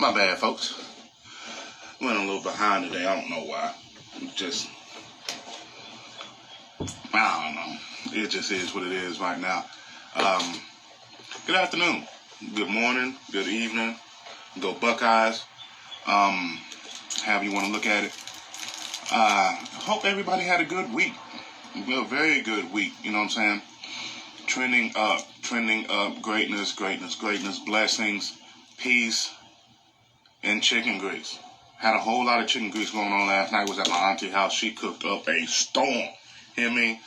My bad, folks. Went a little behind today. I don't know why. I don't know. It just is what it is right now. Good afternoon. Good morning. Good evening. Go Buckeyes. However you want to look at it. Hope everybody had a good week. A very good week. You know what I'm saying? Trending up. Greatness, blessings, peace, and chicken grease. Had a whole lot of chicken grease going on last night. Was at my auntie's house. She cooked up a storm. Hear me?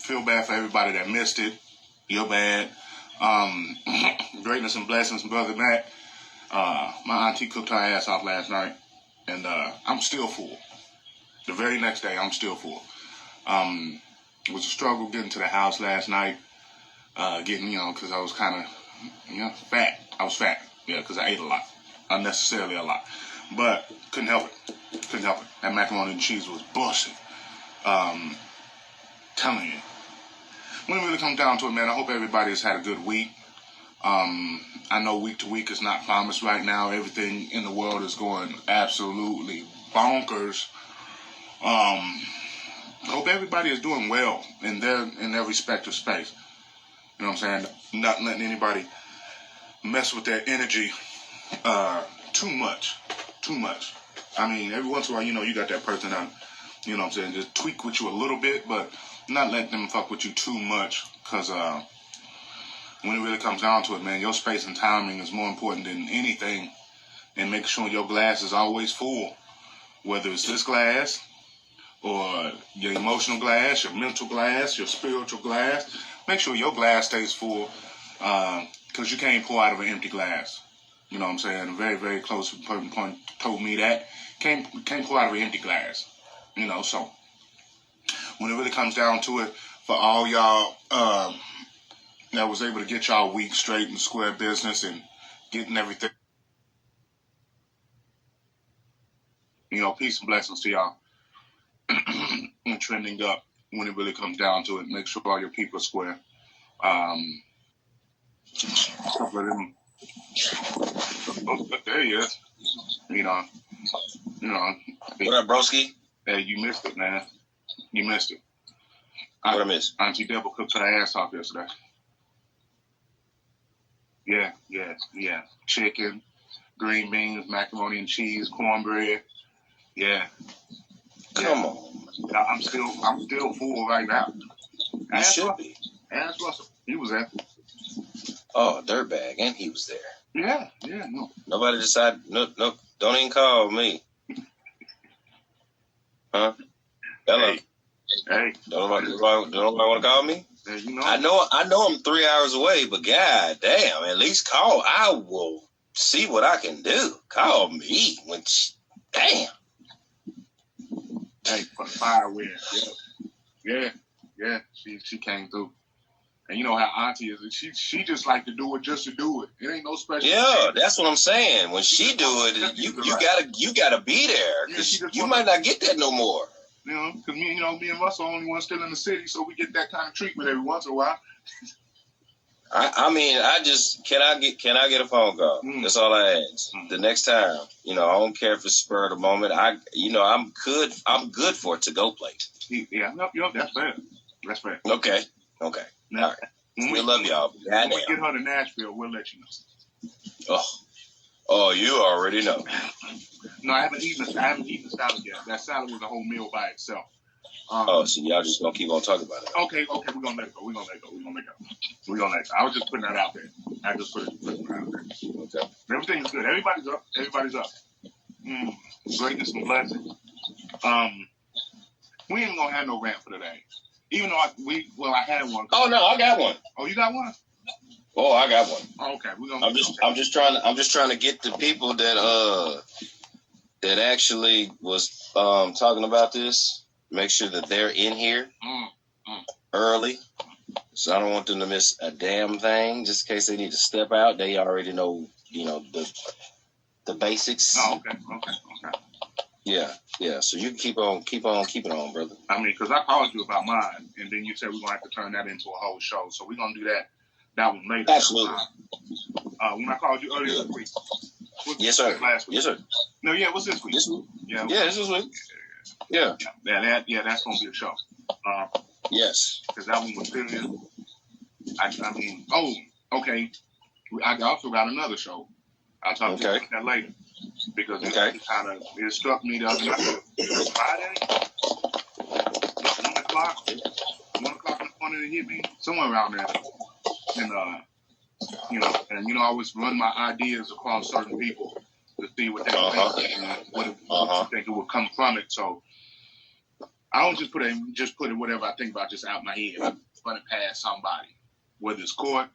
Feel bad for everybody that missed it. You're bad. Greatness and blessings, brother Matt. My auntie cooked her ass off last night, and I'm still full. The very next day, I'm still full. It was a struggle getting to the house last night. Because I was kind of, fat. I was fat, because I ate a lot. Unnecessarily a lot. But couldn't help it. That macaroni and cheese was busting. Telling you. When it really comes down to it, man, I hope everybody's had a good week. I know week to week is not promised right now. Everything in the world is going absolutely bonkers. I hope everybody is doing well in their respective space. You know what I'm saying? Not letting anybody mess with their energy too much. I mean, every once in a while, you got that person that, you know what I'm saying, just tweak with you a little bit, but not let them fuck with you too much, because when it really comes down to it, man, your space and timing is more important than anything, and make sure your glass is always full, whether it's this glass or your emotional glass, your mental glass, your spiritual glass. Make sure your glass stays full, because you can't pour out of an empty glass. You know what I'm saying? A very, very close point told me that. Can't pour out of an empty glass. So when it really comes down to it, for all y'all that was able to get y'all week straight and square business and getting everything, peace and blessings to y'all. And trending up when it really comes down to it. Make sure all your people are square. Couple of them. There he is. What up, broski? Hey, you missed it, man. You missed it. What I missed? Auntie Deborah cooked her ass off yesterday. Yeah. Chicken, green beans, macaroni and cheese, cornbread. Yeah. Come on. I'm still full right now. You should be. Ask Russell. He was there. Oh, dirtbag, and he was there. Yeah, no. Nobody decided. No, don't even call me. Huh? Hello. Hey. Don't nobody want to call me? Hey, I know I'm 3 hours away, but god damn, at least call. I will see what I can do. Call me when. Damn. Hey, fire win. Yeah. She came through. And you know how auntie is. She just like to do it just to do it. It ain't no special. Yeah, that's what I'm saying. When she do it, you gotta be there, because you might not get that no more. Because me and Russell are the only ones still in the city, so we get that kind of treatment every once in a while. I mean, can I get a phone call? That's all I ask. The next time, I don't care if it's spur of the moment. I'm good for a to-go plate. Yeah, that's fair. That's fair. Okay. Now, all right. We love y'all. When we get her to Nashville, we'll let you know. Oh, you already know. No, I haven't eaten the salad yet. That salad was a whole meal by itself. So y'all just gonna keep on talking about it. Okay, we're gonna let it go. I was just putting that out there. I just put it out there. Okay. Everything's good. Everybody's up. Greatness and blessings. We ain't gonna have no rant for today. Even though I had one. Oh no, I got one. Oh, you got one? Oh, I got one. Oh, okay, I'm just trying to get the people that actually was talking about this. Make sure that they're in here early, so I don't want them to miss a damn thing. Just in case they need to step out, they already know, the basics. Oh, okay. Yeah. So you can keep on keeping on, brother. I mean, because I called you about mine, and then you said we're gonna have to turn that into a whole show. So we're gonna do that one later. Absolutely. When I called you earlier this week, Yes, sir. Last week. Yes, sir. No, yeah, what's this week? This week. Yeah, This was week. Yeah. That's gonna be a show. Yes. Because that one was serious. I mean, okay. I also got another show. I'll talk to you about that later. Because it struck me the other night. It was Friday. 1 o'clock. 1 o'clock in the morning it hit me. Somewhere around there. And I always run my ideas across certain people to see what they think and what you think it would come from it. So I don't just put it whatever I think about just out my head. I run it past somebody. Whether it's Court,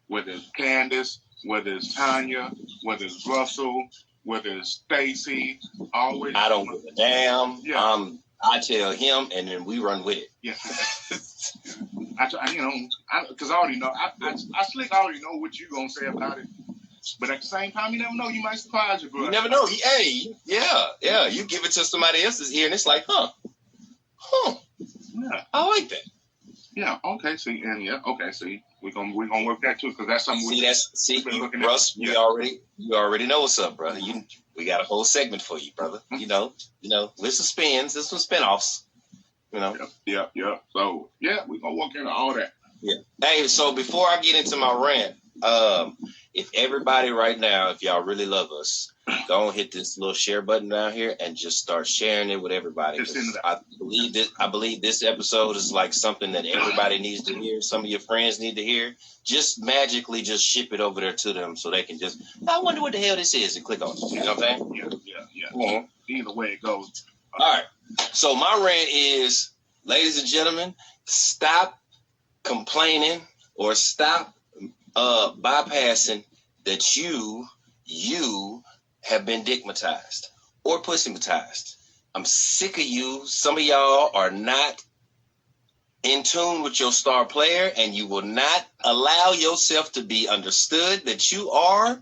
whether it's Candace, whether it's Tanya, whether it's Russell, whether it's Stacy, always. I don't give a damn. Yeah. I tell him, and then we run with it. Yeah. Because I already know. I slick already know what you gonna say about it. But at the same time, you never know. You might surprise your brother. You never know. Yeah. You give it to somebody else's ear, and it's like, huh. Yeah. I like that. Yeah. Okay. See, we're gonna work that too, because that's something. Russ. You already know what's up, brother. We got a whole segment for you, brother. Mm-hmm. With some spins, there's some spinoffs. Yeah. So we're gonna work into all that. Yeah. Hey, so before I get into my rant, if everybody right now, if y'all really love us, go and hit this little share button down here and just start sharing it with everybody. I believe this episode is like something that everybody needs to hear. Some of your friends need to hear. Just magically just ship it over there to them so they can just, I wonder what the hell this is, and click on it. You know what I'm saying? Yeah. Mm-hmm. Either way it goes. All right. So my rant is, ladies and gentlemen, stop complaining or stop bypassing that you have been dickmatized or pussymatized. I'm sick of you. Some of y'all are not in tune with your star player, and you will not allow yourself to be understood that you are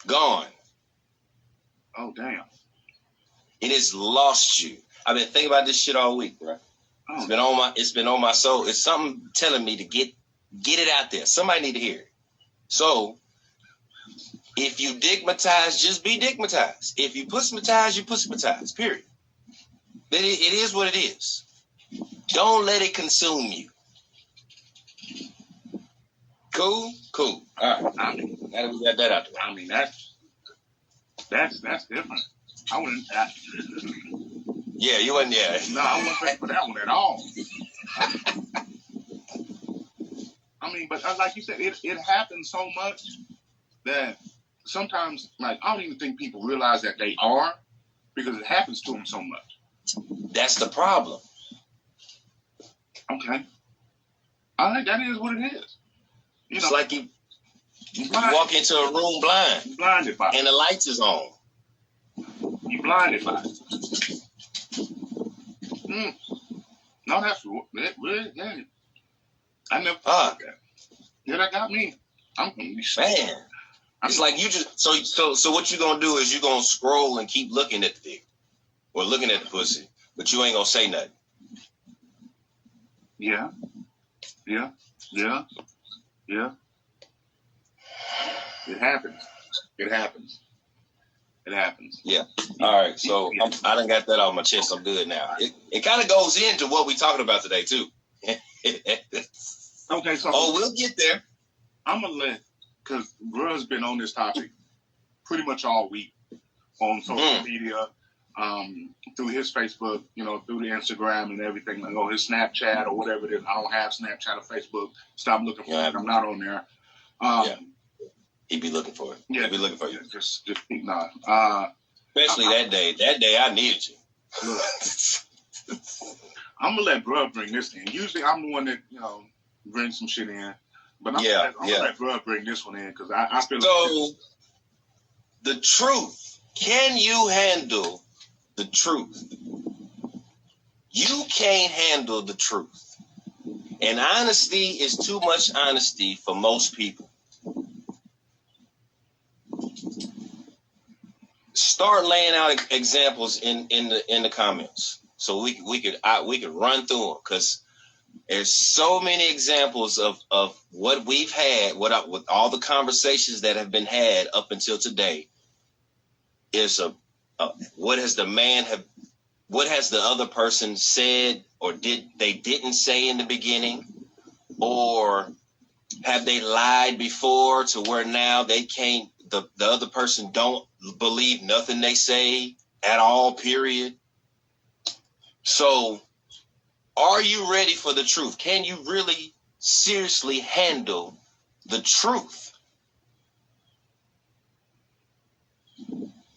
gone. Oh, damn. It has lost you. I've been thinking about this shit all week, bro. Oh. It's been on my soul. It's something telling me to get it out there. Somebody need to hear it. So, if you dickmatize, just be dickmatized. If you pussymatized, you pussymatized. Period. It is what it is. Don't let it consume you. Cool. All right. I mean, now that we got that out there. I mean, that's different. I wouldn't. Yeah, you wasn't. Yeah. No, I wasn't ready for that one at all. I mean, but like you said, it happens so much that sometimes, like, I don't even think people realize that they are, because it happens to them so much. That's the problem. Okay. All right, that is what it is. It's like you walk into a room blind. You're blinded by it. And the lights is on. You blinded by it. No, that's really, yeah. I never thought that. Yeah, that got me. I'm gonna be man. It's like you just so what you gonna do is you gonna scroll and keep looking at the dick or looking at the pussy, but you ain't gonna say nothing. Yeah. It happens. Yeah. All right. So I done got that off my chest. I'm good now. It kind of goes into what we talking about today too. Okay. So we'll get there. I'm gonna because Bruh's been on this topic pretty much all week on social media, through his Facebook, through the Instagram and everything, like his Snapchat or whatever it is. I don't have Snapchat or Facebook. Stop looking for it. I'm not on there. He'd be looking for it. Yeah, he'd be looking for you. Just keep not. Especially that day. That day I needed you. Look, I'm gonna let Bruh bring this in. Usually I'm the one that brings some shit in, but I'm gonna let Bruh bring this one in because I feel so. The truth. Can you handle the truth? You can't handle the truth, and honesty is too much honesty for most people. Start laying out examples in the comments so we could run through them, because there's so many examples of what we've had, with all the conversations that have been had up until today, is what has the man have, what has the other person said or didn't say in the beginning, or have they lied before to where now they can't, the other person don't believe nothing they say at all, period. So are you ready for the truth? Can you really seriously handle the truth?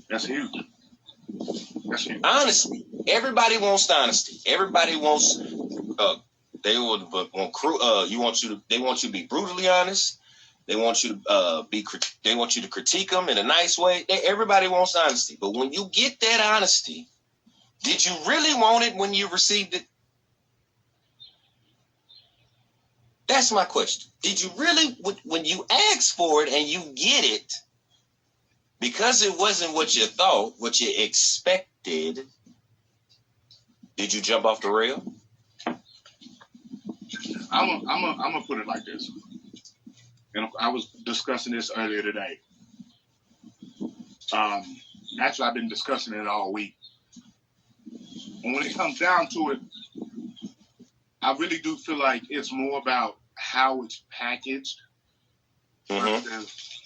That's huge. That's huge. Honesty. Everybody wants honesty. Everybody wants they want you to be brutally honest. They want you to they want you to critique them in a nice way. Everybody wants honesty. But when you get that honesty, did you really want it when you received it? That's my question. Did you really, when you ask for it and you get it, because it wasn't what you thought, what you expected, did you jump off the rail? I'm gonna put it like this, and I was discussing this earlier today. Actually, I've been discussing it all week. And when it comes down to it, I really do feel like it's more about how it's packaged, versus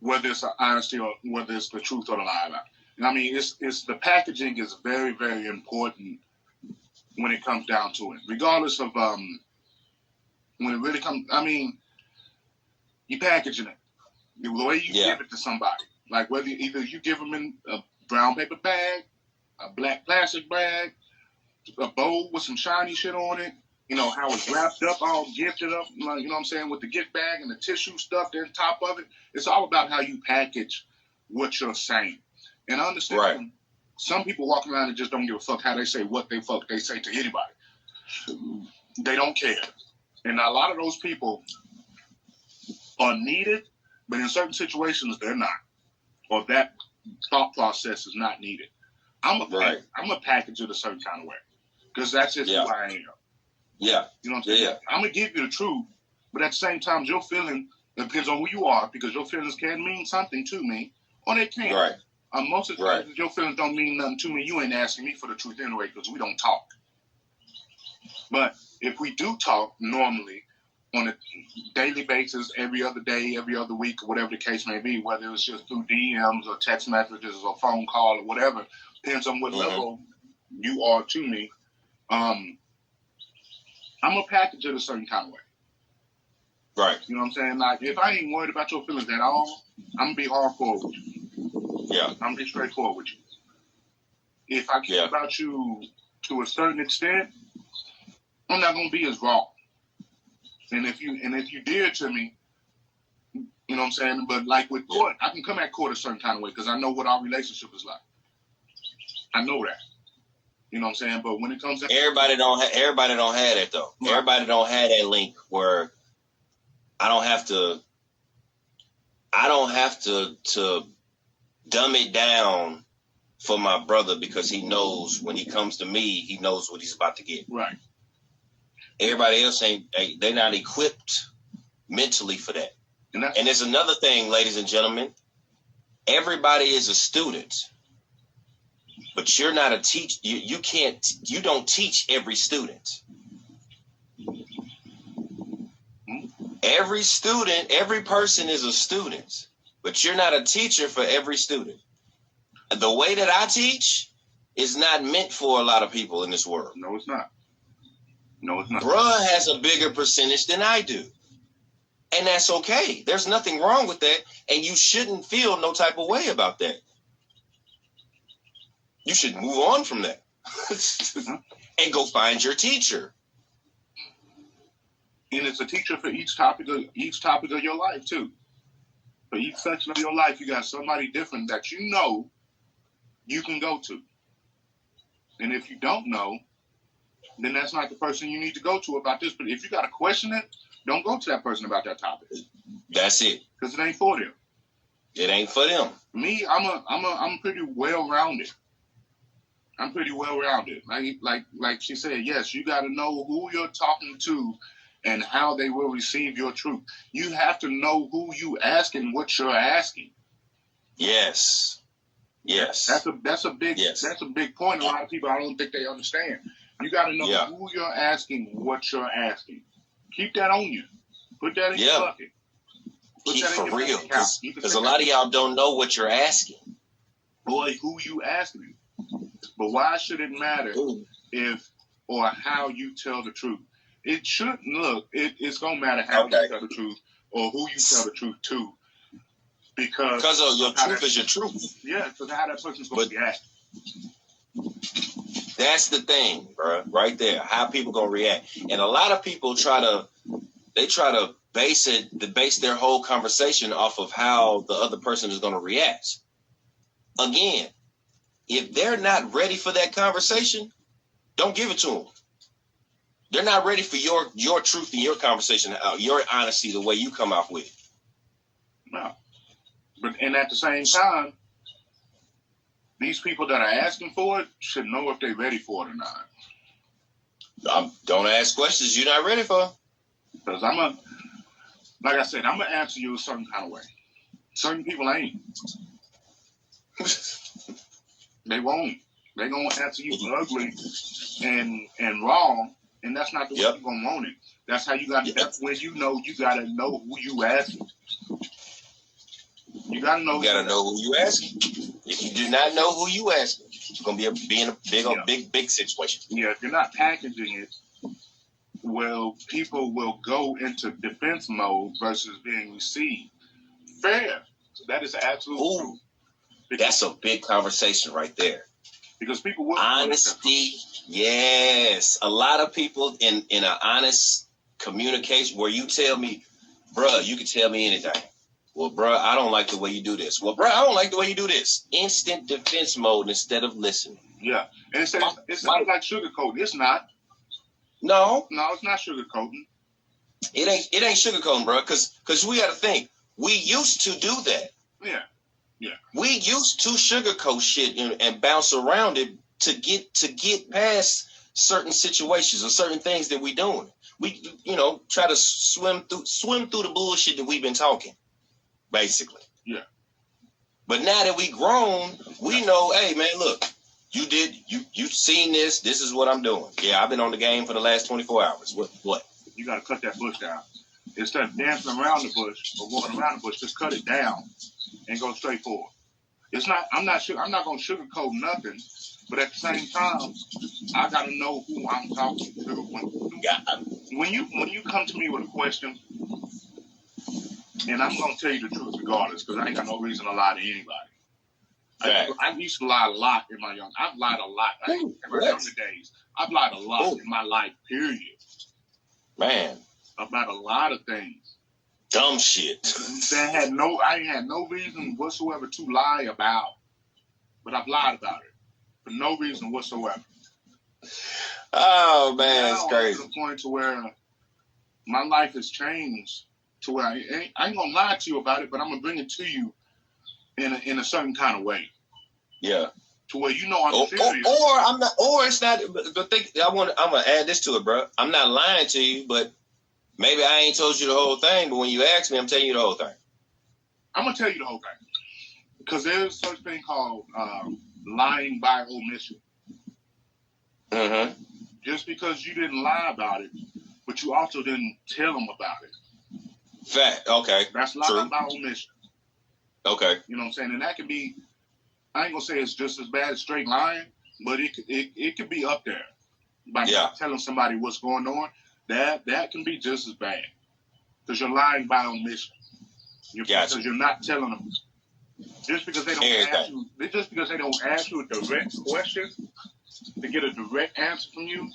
whether it's honesty or whether it's the truth or the lie about it. And I mean, it's the packaging is very, very important when it comes down to it. Regardless of when it really comes, I mean, you packaging it the way you give it to somebody. Like whether either you give them in a brown paper bag, a black plastic bag, a bowl with some shiny shit on it, you know, how it's wrapped up, all gifted up, you know what I'm saying, with the gift bag and the tissue stuffed in top of it. It's all about how you package what you're saying. And I understand some people walk around and just don't give a fuck how they say what they say to anybody. They don't care. And a lot of those people are needed, but in certain situations they're not. Or that thought process is not needed. I'm a package it a certain kind of way. Because that's just who I am. Yeah. You know what I'm saying? Yeah. I'm going to give you the truth, but at the same time, your feeling, it depends on who you are, because your feelings can mean something to me, or they can't. Right. Most of the time, if your feelings don't mean nothing to me, you ain't asking me for the truth anyway, because we don't talk. But if we do talk normally, on a daily basis, every other day, every other week, or whatever the case may be, whether it's just through DMs or text messages or phone call or whatever, depends on what level you are to me. I'm going to package it a certain kind of way. Right. You know what I'm saying? Like, if I ain't worried about your feelings at all, I'm going to be hardcore with you. Yeah. I'm going to be straightforward with you. If I care about you to a certain extent, I'm not going to be as raw. And if you dear to me, you know what I'm saying? But like with court, I can come at court a certain kind of way because I know what our relationship is like. I know that. You know what I'm saying? But when it comes to everybody don't have that though. Right. Everybody don't have that link where I don't have to dumb it down for my brother because he knows when he comes to me, he knows what he's about to get. Right. Everybody else they're not equipped mentally for that. And there's another thing, ladies and gentlemen. Everybody is a student, but you're not a teacher. You don't teach every student. Every person is a student, but you're not a teacher for every student. The way that I teach is not meant for a lot of people in this world. No, it's not. No, it's not. Bruh has a bigger percentage than I do. And that's okay. There's nothing wrong with that. And you shouldn't feel no type of way about that. You should move on from that and go find your teacher. And it's a teacher for each topic of your life too. For each section of your life, you got somebody different that you know you can go to. And if you don't know, then that's not the person you need to go to about this. But if you got to question it, don't go to that person about that topic. That's it. Because it ain't for them. It ain't for them. Me, I'm pretty well-rounded. I'm pretty well-rounded. Like she said, yes, you got to know who you're talking to and how they will receive your truth. You have to know who you asking, what you're asking. Yes. That's a big point. A lot of people, I don't think they understand. You got to know who you're asking, what you're asking. Keep that on you. Put that in your bucket. Keep for real, because a lot of y'all don't know what you're asking. Boy, who you asking? But why should it matter if or how you tell the truth? It shouldn't. Look, it's gonna matter how you tell the truth or who you tell the truth to, because of your truth is your truth. Yeah, because how that person's gonna react. That's the thing, bro. Right there, how people gonna react, and a lot of people try to base their whole conversation off of how the other person is gonna react. Again, if they're not ready for that conversation, don't give it to them. They're not ready for your truth and your conversation, your honesty, the way you come out with it. No. And at the same time, these people that are asking for it should know if they're ready for it or not. Don't ask questions you're not ready for. Because like I said, I'm going to answer you a certain kind of way. Certain people ain't. They won't. They're going to answer you ugly and wrong, and that's not the way you're going to want it. That's how you got. That's when you got to know who you asking. You got to know. You got to know who you asking. If you do not know who you asking, it's going to be in a big situation. Yeah, if you're not packaging it, well, people will go into defense mode versus being received. Fair. That is absolute truth. That's a big conversation right there. Because people will honesty, yes. A lot of people in an honest communication where you tell me, bruh, you can tell me anything. Well, bruh, I don't like the way you do this. Well, bruh, I don't like the way you do this. Instant defense mode instead of listening. Yeah. And it's not like sugarcoating. It's not. No, it's not sugarcoating. It ain't sugarcoating, bruh, because we got to think. We used to do that. Yeah. We used to sugarcoat shit and bounce around it to get past certain situations or certain things that we doing. We try to swim through the bullshit that we've been talking, basically. Yeah. But now that we grown, we know, hey man, look, you seen this. This is what I'm doing. Yeah, I've been on the game for the last 24 hours. What? You got to cut that bush down. Instead of dancing around the bush or going around the bush, just cut it down and go straight forward. I'm not going to sugarcoat nothing, but at the same time, I got to know who I'm talking to. When you come to me with a question, and I'm going to tell you the truth regardless, because I ain't got no reason to lie to anybody. I used to lie a lot in my I've lied a lot. In my younger days, I've lied a lot in my life. Period. Man, about a lot of things. Dumb shit. I ain't had no reason whatsoever to lie about, but I've lied about it for no reason whatsoever. Oh man, it's crazy. To the point to where my life has changed to where I ain't gonna lie to you about it, but I'm gonna bring it to you in a certain kind of way. Yeah. To where I'm serious. Or I'm not. Or it's not. But I'm gonna add this to it, bro. I'm not lying to you, but. Maybe I ain't told you the whole thing, but when you ask me, I'm telling you the whole thing. I'm going to tell you the whole thing. Because there's such thing called lying by omission. Mm-hmm. Just because you didn't lie about it, but you also didn't tell them about it. Fact. Okay. That's lying by omission. Okay. You know what I'm saying? And that can be, I ain't going to say it's just as bad as straight lying, but it could be up there. By not telling somebody what's going on. That can be just as bad because you're lying by omission. Because you're not telling them. Just because they don't ask you a direct question to get a direct answer from you,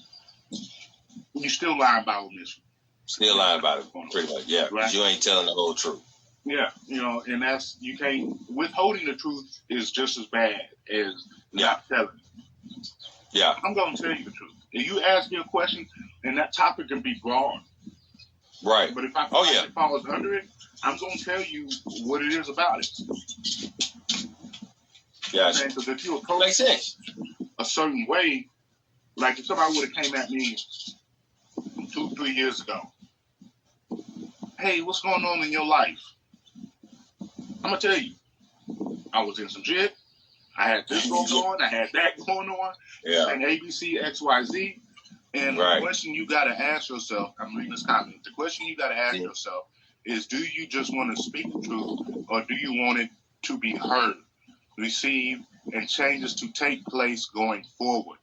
you're still lying by omission. Still lying about it, pretty much. Yeah, right? You ain't telling the whole truth. Yeah, and that's you can't. Withholding the truth is just as bad as not telling it. Yeah, I'm gonna tell you the truth. If you ask me a question, and that topic can be broad. Right. But if I feel like it falls under it, I'm going to tell you what it is about it. Yeah. Because if you approach a certain way, like if somebody would have came at me 2-3 years ago, hey, what's going on in your life? I'm going to tell you. I was in some shit. I had this going on. I had that going on. Yeah. And ABC, XYZ. And the question you got to ask yourself, I'm reading this comment. The question you got to ask yourself is, do you just want to speak the truth, or do you want it to be heard, received, and changes to take place going forward?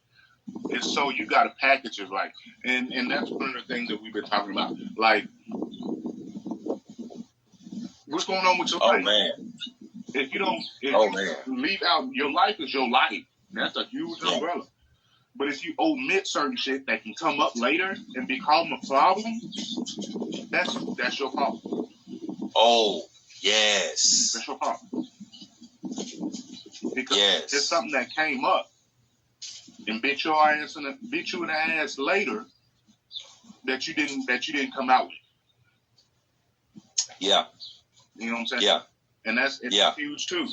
And so you got to package it right. And that's one of the things that we've been talking about. Like, what's going on with your life? Man. If you leave out, your life is your life. That's a huge umbrella. But if you omit certain shit that can come up later and become a problem, that's your problem. Oh, yes. That's your problem. Because it's something that came up and bit you in the ass later that you didn't come out with. Yeah. You know what I'm saying? Yeah. And it's huge too.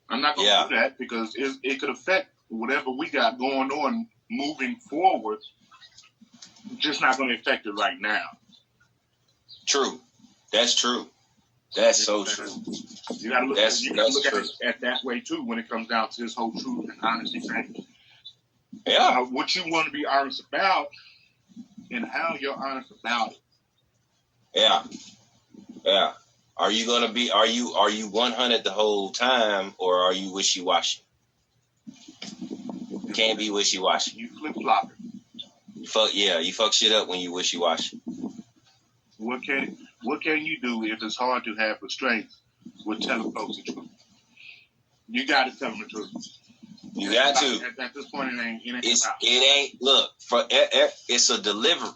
I'm not gonna do that because it could affect whatever we got going on moving forward. Just not gonna affect it right now. True. That's true. That's so true. You gotta look, at it at that way too when it comes down to this whole truth and honesty thing. Yeah. What you want to be honest about and how you're honest about it. Yeah. Yeah. Are you 100 the whole time, or are you wishy-washy? You can't be wishy-washy. You flip-flopping. You fuck shit up when you wishy-washy. What can you do if it's hard to have restraint with telling folks the truth? You got to tell them the truth. You got to. At this point, it's a deliver.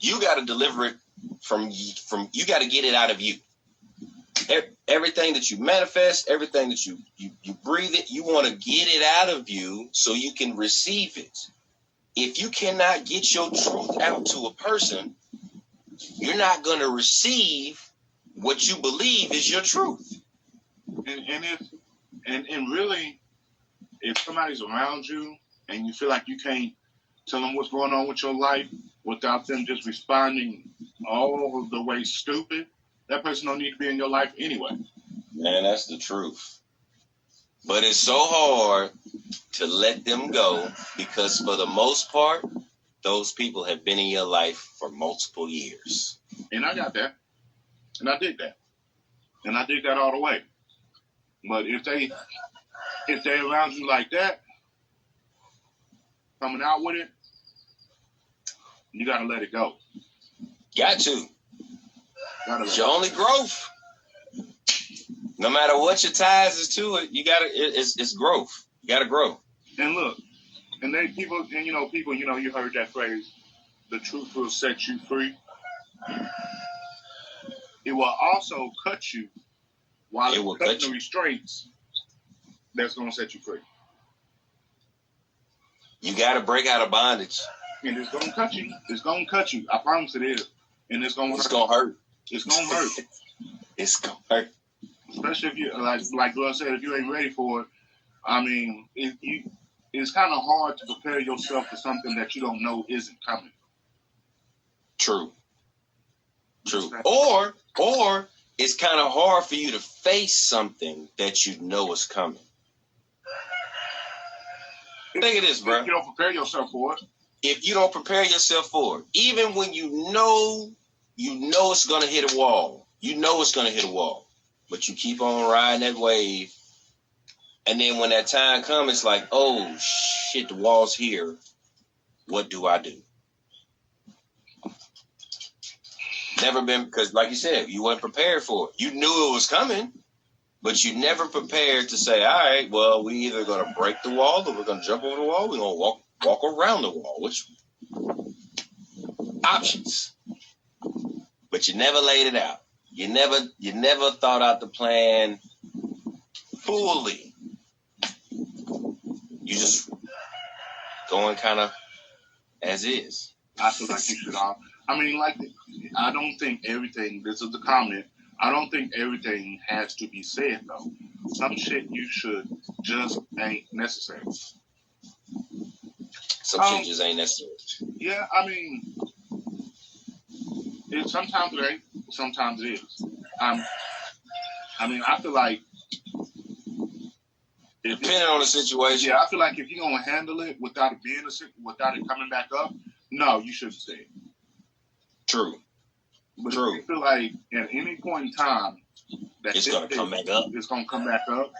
You got to deliver it from. You got to get it out of you. Everything that you manifest, everything that you breathe it, you want to get it out of you so you can receive it. If you cannot get your truth out to a person, you're not going to receive what you believe is your truth. And really, if somebody's around you and you feel like you can't tell them what's going on with your life without them just responding all the way stupid, that person don't need to be in your life anyway. Man, that's the truth. But it's so hard to let them go because for the most part, those people have been in your life for multiple years. And I got that. And I did that. And I did that all the way. But if they around you like that, coming out with it, you got to let it go. Got to. It's your only growth. No matter what your ties is to it, it's growth. You gotta grow. And look, and people, you heard that phrase, the truth will set you free. It will also cut you while it will cut the restraints that's gonna set you free. You gotta break out of bondage. And it's gonna cut you. It's gonna cut you. I promise it is. And it's gonna hurt. It's gonna hurt. It's gonna hurt. It's gonna hurt. Especially if you like Girl said, if you ain't ready for it. I mean, it's kind of hard to prepare yourself for something that you don't know isn't coming. True. Or it's kind of hard for you to face something that you know is coming. Think of this, bro. If you don't prepare yourself for it. If you don't prepare yourself for it, even when you know it's gonna hit a wall. You know it's gonna hit a wall. But you keep on riding that wave. And then when that time comes, it's like, oh shit, the wall's here. What do I do? Never been, because like you said, you weren't prepared for it. You knew it was coming, but you never prepared to say, all right, well, we either gonna break the wall or we're gonna jump over the wall, we're gonna walk around the wall. Which options? But you never laid it out. You never thought out the plan fully. You just going kind of as is. I feel like you should all. I mean, I don't think everything. This is the comment. I don't think everything has to be said though. Some shit you should just ain't necessary. Some shit just ain't necessary. Yeah, I mean, sometimes it ain't. Sometimes it is. I mean, I feel like Depending on the situation. Yeah, I feel like if you're gonna handle it without it coming back up, no, you shouldn't stay. True. But if you feel like at any point in time that it's gonna come back up,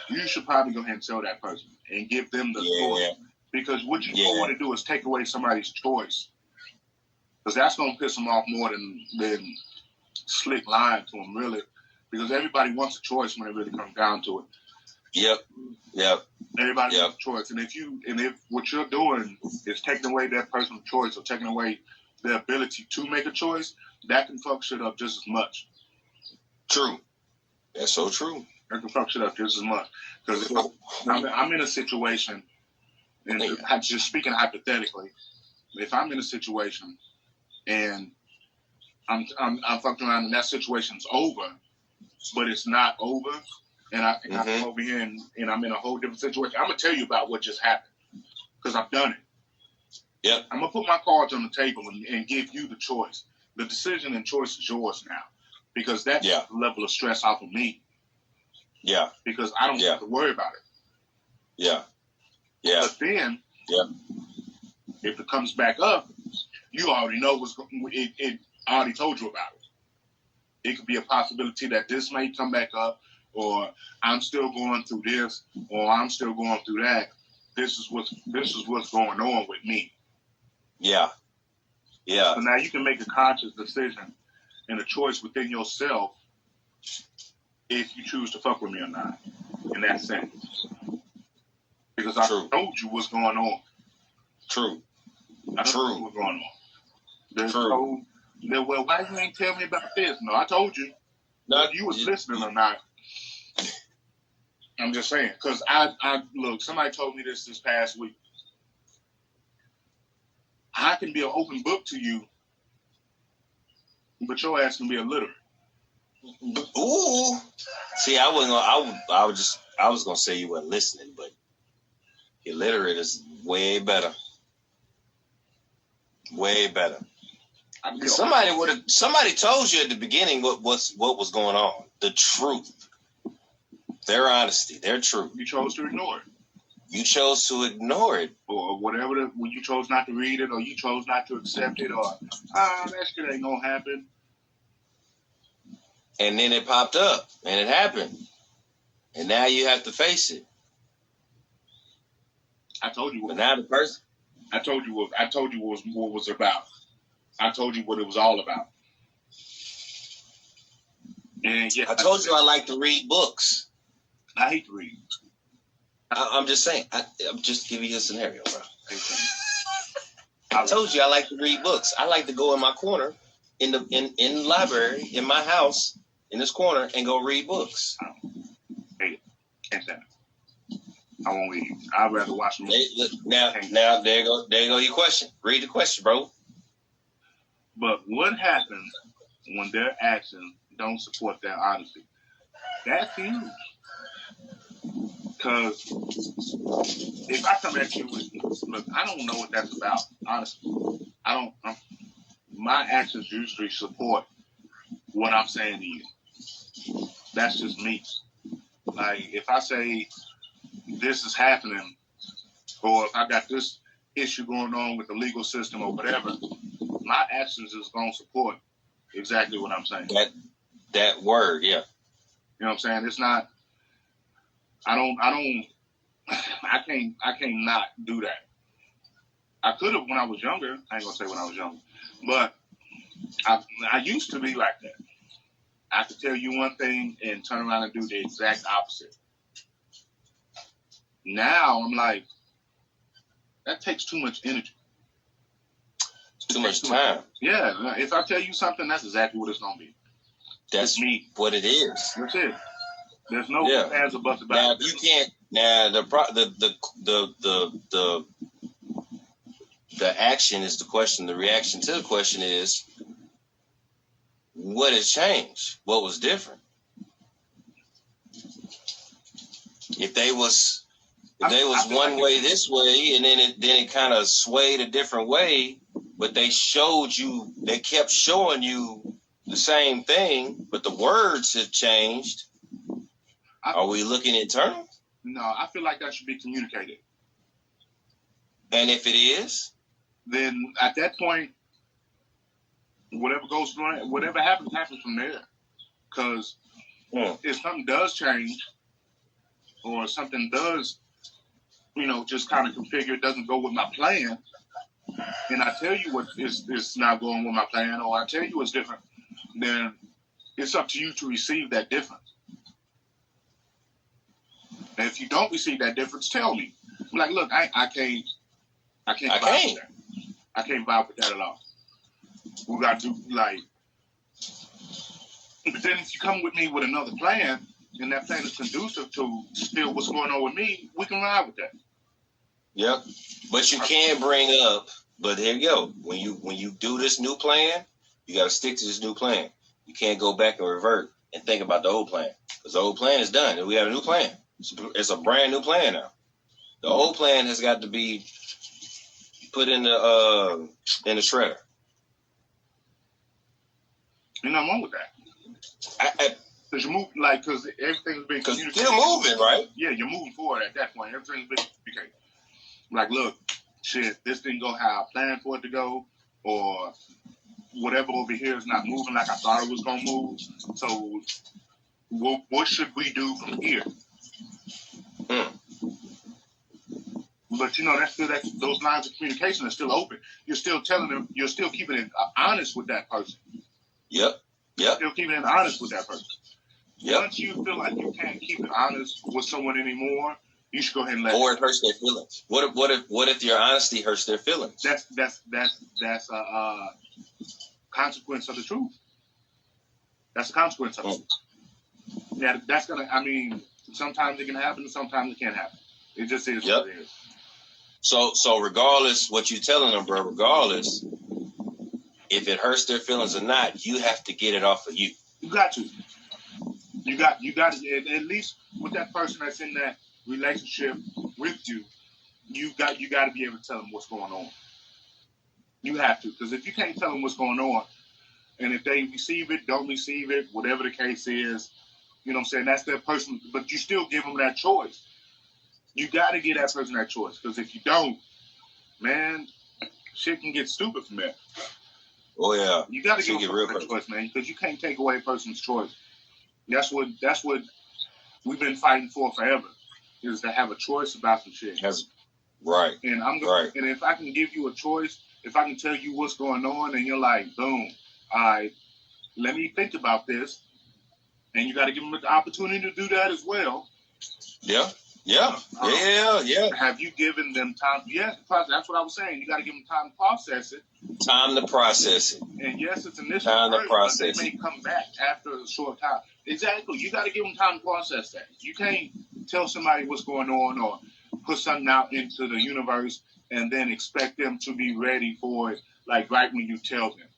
you should probably go ahead and tell that person and give them the choice. Because what you don't want to do is take away somebody's choice. Because that's gonna piss them off more than slick lying to them, really. Because everybody wants a choice when it really comes down to it. Yep. Everybody wants a choice, and if what you're doing is taking away that person's choice or taking away their ability to make a choice, that can fuck shit up just as much. True. That's so true. That can fuck shit up just as much. Because I'm in a situation, and I'm just speaking hypothetically, if I'm in a situation and I'm fucking around and that situation's over, but it's not over, and I'm over here and I'm in a whole different situation, I'm gonna tell you about what just happened because I've done it. Yep. I'm gonna put my cards on the table and give you the choice. The decision and choice is yours now, because that's the level of stress off of me. Yeah. Because I don't have to worry about it. Yeah. But then, if it comes back up, you already know it already told you about it. It could be a possibility that this may come back up, or I'm still going through this, or I'm still going through that. This is what's going on with me. Yeah. So now you can make a conscious decision and a choice within yourself if you choose to fuck with me or not, in that sense. Because I told you what's going on. True. I told you what's going on. Well, why you ain't tell me about this? No, I told you. Whether you was listening or not. I'm just saying. Because I look, somebody told me this past week. I can be an open book to you, but your ass can be illiterate. Ooh. See, I was gonna say you weren't listening, but illiterate is way better. Way better. Somebody told you at the beginning what was going on. The truth. Their honesty, their truth. You chose to ignore it. You chose to ignore it. Or whatever, when you chose not to read it, or you chose not to accept it, or, that shit ain't gonna happen. And then it popped up, and it happened. And now you have to face it. I told you what. But now the person. I told you what it was about. I told you what it was all about. And I told you I like to read books. I hate to read. I'm just saying. I'm just giving you a scenario, bro. I told you I like to read books. I like to go in my corner in the library in my house in this corner and go read books. Hey, can't stand it. I won't read. I'd rather watch movies. Now there you go your question. Read the question, bro. But what happens when their actions don't support their honesty? That's huge. Because if I come at you with, look, I don't know what that's about, honestly. My actions usually support what I'm saying to you. That's just me. Like, if I say this is happening, or if I got this issue going on with the legal system or whatever, my actions is going to support exactly what I'm saying. That word, yeah. You know what I'm saying? It's not, I can't not do that. I could have when I was younger. I ain't gonna say when I was younger, but I used to be like that. I could tell you one thing and turn around and do the exact opposite. Now I'm like, that takes too much energy. Too much time. Yeah, if I tell you something, that's exactly what it's gonna be. That's me. What it is. That's it. There's no ands or buts about now, it. You can't. Now the action is the question. The reaction to the question is, what has changed? What was different? If they was one way this way, and then it kind of swayed a different way, but they kept showing you the same thing, but the words have changed. Are we looking internal? No, I feel like that should be communicated. And if it is, then at that point, whatever happens from there. Because if something does change, or something does, just kind of configure, doesn't go with my plan, and I tell you what is not going with my plan, or I tell you what's different, then it's up to you to receive that difference. And if you don't receive that difference, tell me. I'm like, look, I can't vibe with that. I can't vibe with that at all. We got to do but then if you come with me with another plan, and that plan is conducive to still what's going on with me, we can ride with that. Yep. But you can bring up, but here you go. When you do this new plan, you got to stick to this new plan. You can't go back and revert and think about the old plan, because the old plan is done and we have a new plan. It's a brand new plan now. The old plan has got to be put in the shredder. You're not wrong with that. Because you move, because everything's been communicated. Because you're moving, right? Yeah, you're moving forward at that point. Everything's been communicated. Like, look, shit, this didn't go how I planned for it to go, or whatever over here is not moving like I thought it was going to move. So what should we do from here? But those lines of communication are still open. You're still telling them. You're still keeping it honest with that person. Yep. Still keeping it honest with that person. Yep. Once you feel like you can't keep it honest with someone anymore, you should go ahead and let. Or it hurts their feelings. What if your honesty hurts their feelings? That's a consequence of the truth. That's a consequence of it. Yeah, that's gonna. I mean, sometimes it can happen, sometimes it can't happen. It just is what it is. So regardless what you're telling them, bro, regardless if it hurts their feelings or not, you have to get it off of you. You got to. You got to, at least with that person that's in that relationship with you, you got to be able to tell them what's going on. You have to, because if you can't tell them what's going on, and if they receive it, don't receive it, whatever the case is, you know what I'm saying, that's their person, but you still give them that choice. You got to give that person that choice, because if you don't, man, shit can get stupid from there. Oh yeah, you got to give them that choice, man, because you can't take away a person's choice. That's what we've been fighting for forever, is to have a choice about some shit. Right. And and if I can give you a choice, if I can tell you what's going on, and you're like, boom, all right, let me think about this, and you got to give them the opportunity to do that as well. Yeah. Have you given them time? Yes, that's what I was saying. You got to give them time to process it. And yes, it's initial time to process it. They may come back after a short time. Exactly. You got to give them time to process that. You can't tell somebody what's going on or put something out into the universe and then expect them to be ready for it, like right when you tell them.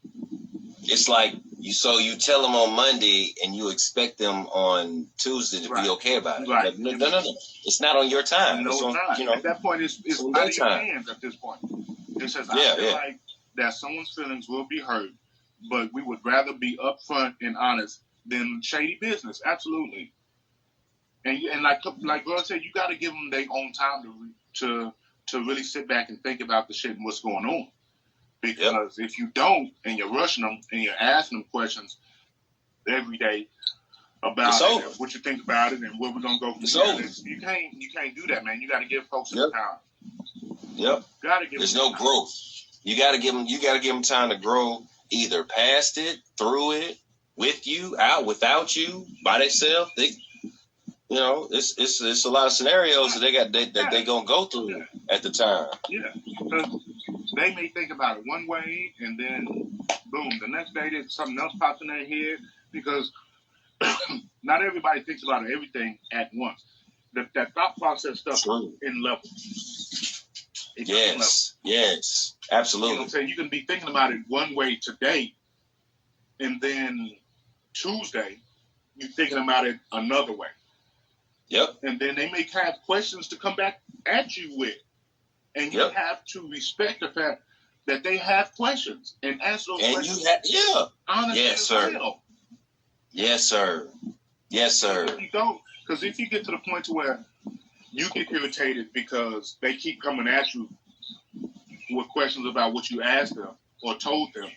It's like you tell them on Monday and you expect them on Tuesday to be okay about it. Right. Like, no. It's not on your time. No, it's on, time. At that point, it's out of your hands at this point. It says, I feel like that someone's feelings will be hurt, but we would rather be upfront and honest than shady business. Absolutely. And like girl said, you got to give them their own time to really sit back and think about the shit and what's going on. Because if you don't, and you're rushing them, and you're asking them questions every day about it, what you think about it, and where we're gonna go from there, you can't do that, man. You got to give folks some time. Yep. There's no growth. You got to give them time to grow, either past it, through it, with you, out, without you, by themselves. It's a lot of scenarios that they gonna go through at the time. Yeah. They may think about it one way, and then, boom, the next day something else pops in their head, because not everybody thinks about everything at once. That thought process stuff in levels. Yes, absolutely. You know what I'm saying? You can be thinking about it one way today, and then Tuesday, you're thinking about it another way. Yep. And then they may have questions to come back at you with. And you have to respect the fact that they have questions and answer those questions. Honestly, yes, sir. Yes, sir. If you don't, because if you get to the point to where You get irritated because they keep coming at you with questions about what you asked them or told them.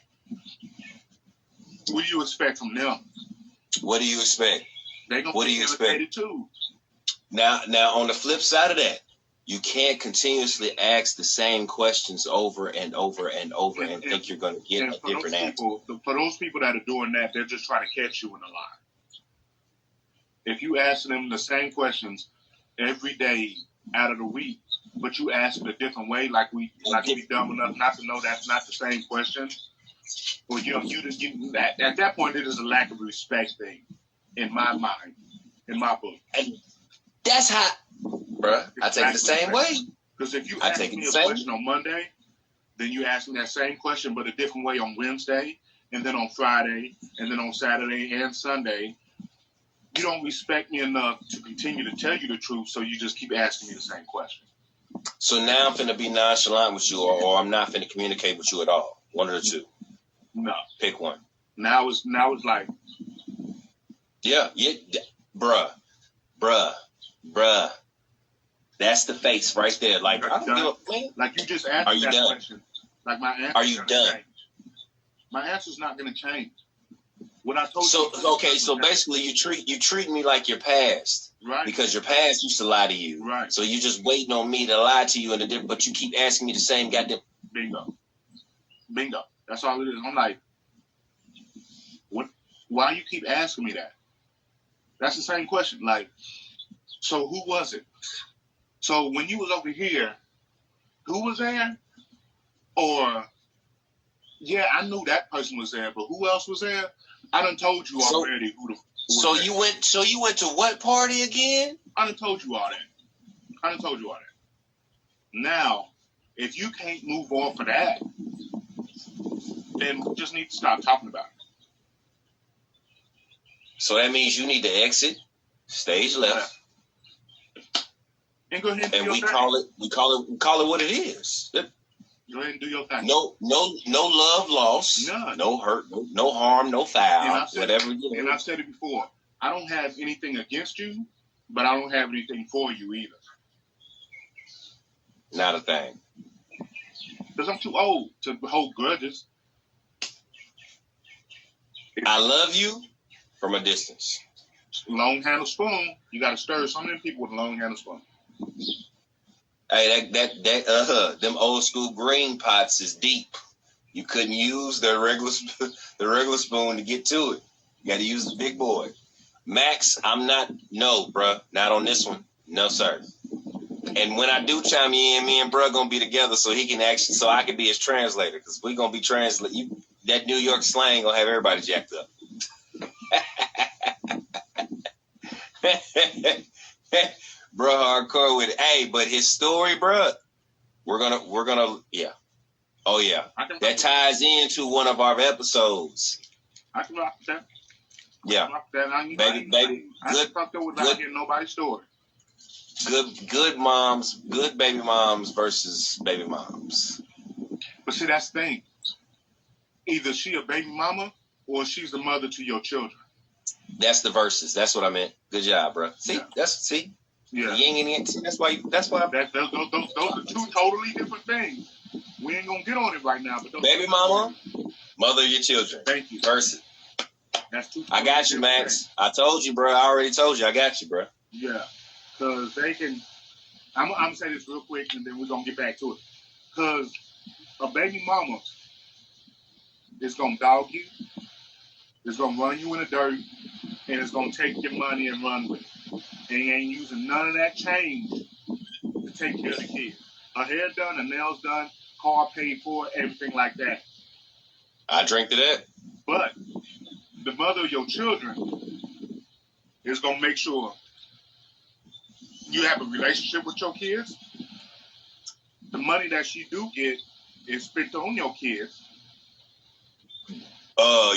What do you expect from them? What do you expect? They're going What to do be you irritated expect? too. Now, on the flip side of that, you can't continuously ask the same questions over and over and over and think you're going to get a different answer. For those people that are doing that, they're just trying to catch you in a lie. If you ask them the same questions every day out of the week, but you ask it a different way, like we dumb enough not to know that's not the same question, or at that point it is a lack of respect thing, in my mind, in my book. And that's how, bruh, I take it the same way. Because if you ask me a question on Monday, then you ask me that same question but a different way on Wednesday, and then on Friday, and then on Saturday and Sunday, you don't respect me enough to continue to tell you the truth, so you just keep asking me the same question. So now I'm finna be nonchalant with you, or I'm not finna communicate with you at all. One of the two. No. Pick one. Now it's like... Yeah, bruh. That's the face right there. Like, I don't give a man. Like you just asked me that question. Like my answer. Are you done? Change. My answer's not going to change. What I told you. So change. Basically, you treat me like your past, right? Because your past used to lie to you, right? So you just waiting on me to lie to you but you keep asking me the same goddamn. Bingo. That's all it is. I'm like, what? Why you keep asking me that? That's the same question. Like, so who was it? So when you was over here, who was there? Or, yeah, I knew that person was there, but who else was there? I done told you already who was there. You went to what party again? I done told you all that. Now, if you can't move on for that, then we just need to stop talking about it. So that means you need to exit stage left. And go ahead and do your we thing. call it what it is. Go ahead and do your thing. No love lost. None. No hurt, no harm, no foul. Whatever. And I've said it before. I don't have anything against you, but I don't have anything for you either. Not a thing. Because I'm too old to hold grudges. I love you from a distance. Long handle spoon. You got to stir some of them people with a long handle spoon. Hey, them old school green pots is deep. You couldn't use the regular spoon to get to it. You got to use the big boy. Max, no, bruh, not on this one. No, sir. And when I do chime you in, me and bruh gonna be together so I can be his translator, because we gonna be translating. That New York slang gonna have everybody jacked up. Bruh hardcore with it. Hey, but his story, bruh, we're gonna yeah. Oh yeah. That ties into one of our episodes. I can rock that. Yeah. Baby. I just fucked up without getting nobody's story. Good baby moms versus baby moms. But see, that's the thing. Either she a baby mama or she's the mother to your children. That's the verses. That's what I meant. Good job, bro. See, Yeah. Yin and yang. That's why. Those are two totally different things. We ain't gonna get on it right now, but baby mama, mother of your children. Thank you. Versus. That's two. I got you, Max. Things. I told you, bro. I already told you. I got you, bro. Yeah, because they can. I'm gonna say this real quick, and then we're gonna get back to it. Because a baby mama is gonna dog you. It's gonna run you in the dirt, and it's gonna take your money and run with it. And you ain't using none of that change to take care of the kids. Her hair done, her nails done, car paid for, everything like that. I drink to that. But the mother of your children is gonna make sure you have a relationship with your kids. The money that she do get is spent on your kids.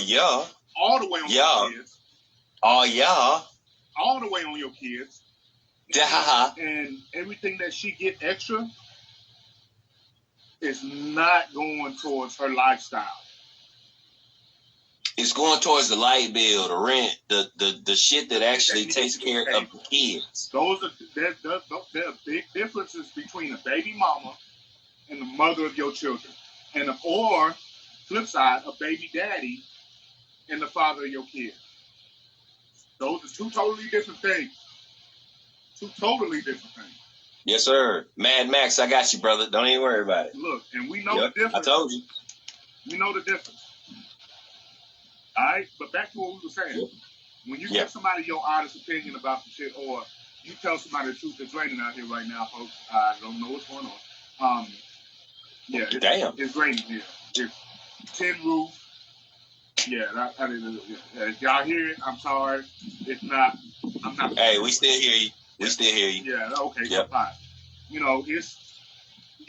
Yeah. All the way on your kids. Yeah. All the way on your kids. Yeah. And everything that she get extra is not going towards her lifestyle. It's going towards the light bill, the rent, the shit that actually takes care of the kids. There are big differences between a baby mama and the mother of your children, or flip side, a baby daddy and the father of your kids. Those are two totally different things. Two totally different things. Yes, sir. Mad Max, I got you, brother. Don't even worry about it. Look, and we know the difference. I told you. We know the difference. All right, but back to what we were saying. Yep. When you give somebody your honest opinion about the shit, or you tell somebody the truth, it's raining out here right now, folks. I don't know what's going on. It's raining here. It's tin roof. Yeah, if y'all hear it, I'm sorry. If not, I'm not. Hey, we still hear you. We still hear you. Yeah, okay, fine. You know, you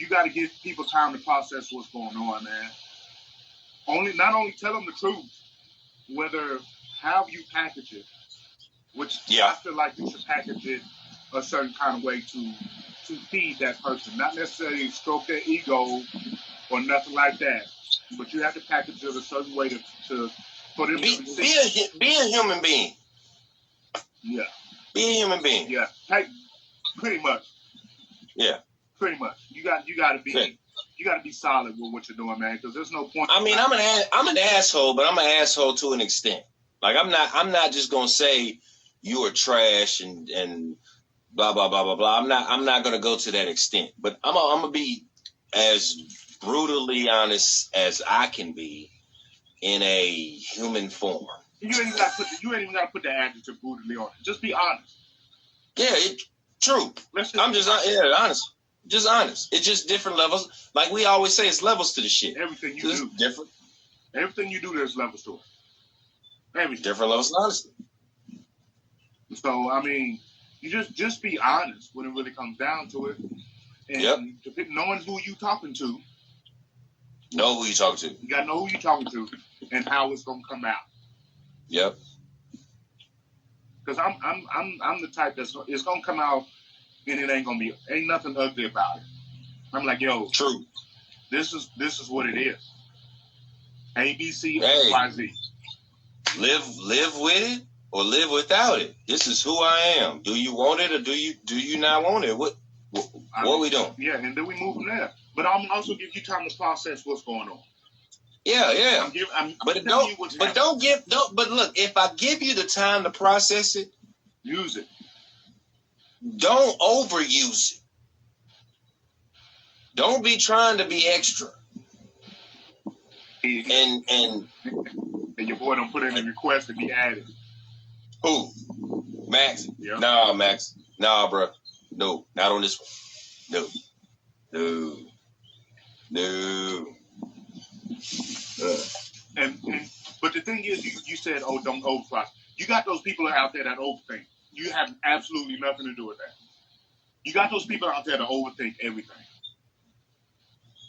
got to give people time to process what's going on, man. Not only tell them the truth, whether how you package it, which I feel like you should package it a certain kind of way to feed that person, not necessarily stroke their ego or nothing like that, but you have to package it a certain way to for them be a human being. Yeah. Be a human being. Yeah. Pretty much. Yeah. Pretty much. You got to be. Yeah. You got to be solid with what you're doing, man. Because there's no point. I mean, I'm an asshole, but I'm an asshole to an extent. Like I'm not just gonna say you are trash and blah blah blah blah blah. I'm not gonna go to that extent. But I'm gonna be as brutally honest as I can be in a human form. You ain't even got to put the adjective brutally on it. Just be honest. Yeah, true. I'm just honest. Just honest. It's just different levels. Like we always say, it's levels to the shit. Everything you do. Different. Everything you do, there's levels to it. Everything. Different levels of honesty. So, I mean, you just be honest when it really comes down to it. And knowing who you talking to. Know who you talking to. You got to know who you talking to and how it's going to come out. Yep. Because I'm the type it's going to come out and it ain't nothing ugly about it. I'm like, yo, true. This is what it is. A, B, C, Y, Z. Live with it or live without it. This is who I am. Do you want it or do you not want it? What we doing? Yeah, and then we move from there. But I'm also give you time to process what's going on. Yeah. But look, if I give you the time to process it, use it. Don't overuse it. Don't be trying to be extra. And your boy don't put in a request to be added. Who? Max? Yeah. Nah, Max. Nah, bro. No, not on this one. No. But the thing is, you said, don't overprice. You got those people out there that overthink. You have absolutely nothing to do with that. You got those people out there that overthink everything.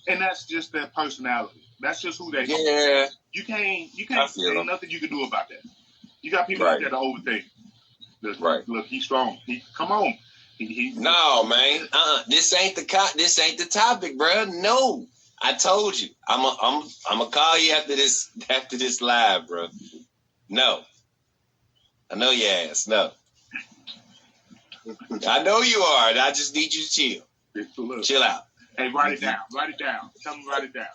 And that's just their personality. That's just who they are. Yeah. You can't there's nothing you can do about that. You got people out there that overthink. Look, he's strong. Come on. No, man. This ain't the topic, bro. No. I told you. I'm gonna call you after this live, bro. No. I know your ass. No. I know you are. I just need you to chill. Chill out. Hey, write it down. Tell me write it down.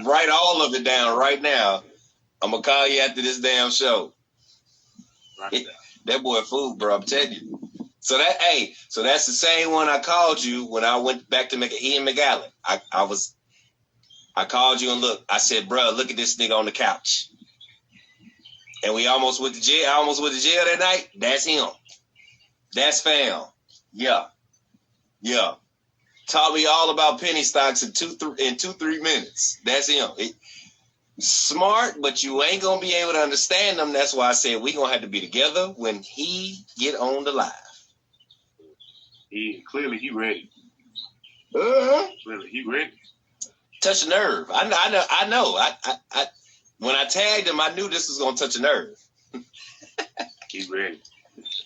Write all of it down right now. I'm gonna call you after this damn show. That boy food, bro. I'm telling you. So that's the same one I called you when I went back to Ian McAllen. I called you and look. I said, bro, look at this nigga on the couch. And we almost went to jail. I almost went to jail that night. That's him. That's fam. Yeah. Taught me all about penny stocks in 2-3 minutes. That's him. Smart, but you ain't gonna be able to understand them. That's why I said we gonna have to be together when he get on the live. Clearly he ready. Clearly he ready. Touch a nerve. I know. I when I tagged him, I knew this was gonna touch a nerve. He ready.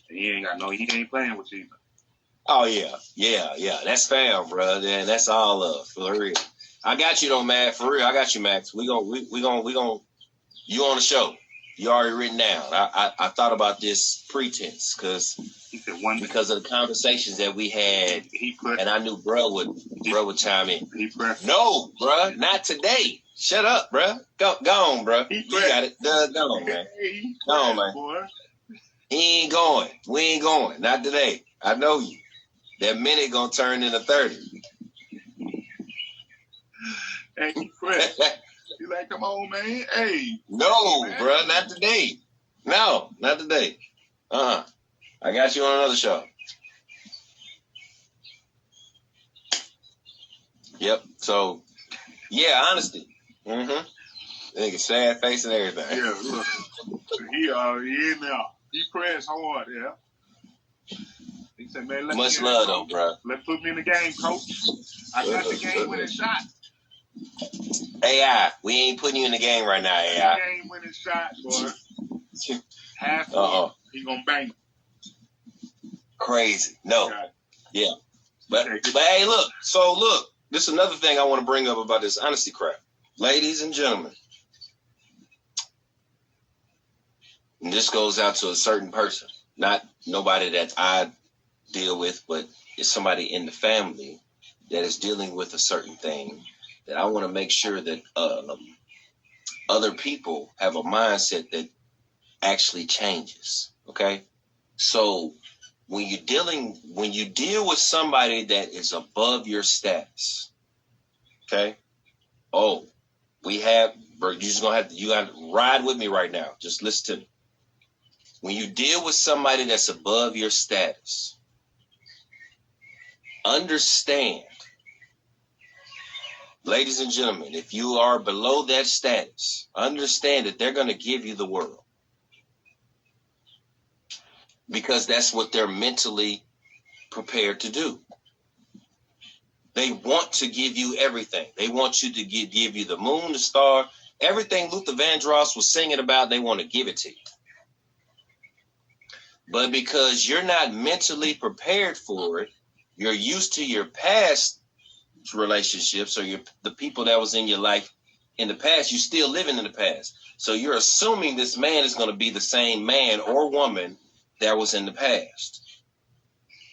He ain't playing with you. Oh yeah. That's fam, bro. And that's all for real. I got you though, man. For real, I got you, Max. We gonna You on the show. You already written down. I thought about this pretense because of the conversations that we had, and I knew bro would chime in. No, bro, not today. Shut up, bro. Go on, bro. You got it. Go on, man. Go on, man. He ain't going. We ain't going. Not today. I know you. That minute gonna turn into 30. Hey, Chris. You like, come on, man. Hey. No, bro, not today. No, not today. I got you on another show. Yep. So, yeah, honesty. Nigga, sad face and everything. Yeah, look. He in there. He pressed hard, yeah. He said, man, much love, though, bro. Let's put me in the game, coach. I got the game-winning shot. AI, we ain't putting you in the game right now, AI. Game-winning shot, boy. Half he gonna bang. Crazy. No. Yeah. But hey, look. So look, this is another thing I want to bring up about this honesty crap. Ladies and gentlemen, and this goes out to a certain person, not nobody that I deal with, but it's somebody in the family that is dealing with a certain thing that I want to make sure that other people have a mindset that actually changes. Okay. So when you deal with somebody that is above your status, okay. Oh, bro, you got to ride with me right now. Just listen to me. When you deal with somebody that's above your status, understand, ladies and gentlemen, if you are below that status, understand that they're going to give you the world. Because that's what they're mentally prepared to do. They want to give you everything. They want you to give you the moon, the star, everything Luther Vandross was singing about, they want to give it to you. But because you're not mentally prepared for it, you're used to your past relationships or the people that was in your life in the past, you're still living in the past. So you're assuming this man is going to be the same man or woman that was in the past.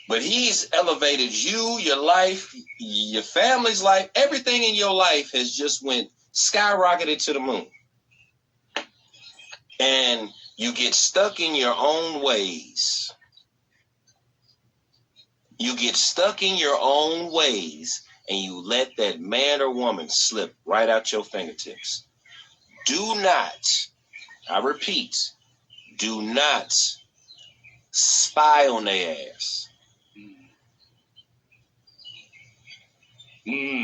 But he's elevated you, your life, your family's life, everything in your life has just went skyrocketed to the moon. And you get stuck in your own ways. You get stuck in your own ways and you let that man or woman slip right out your fingertips. Do not, I repeat, do not spy on their ass.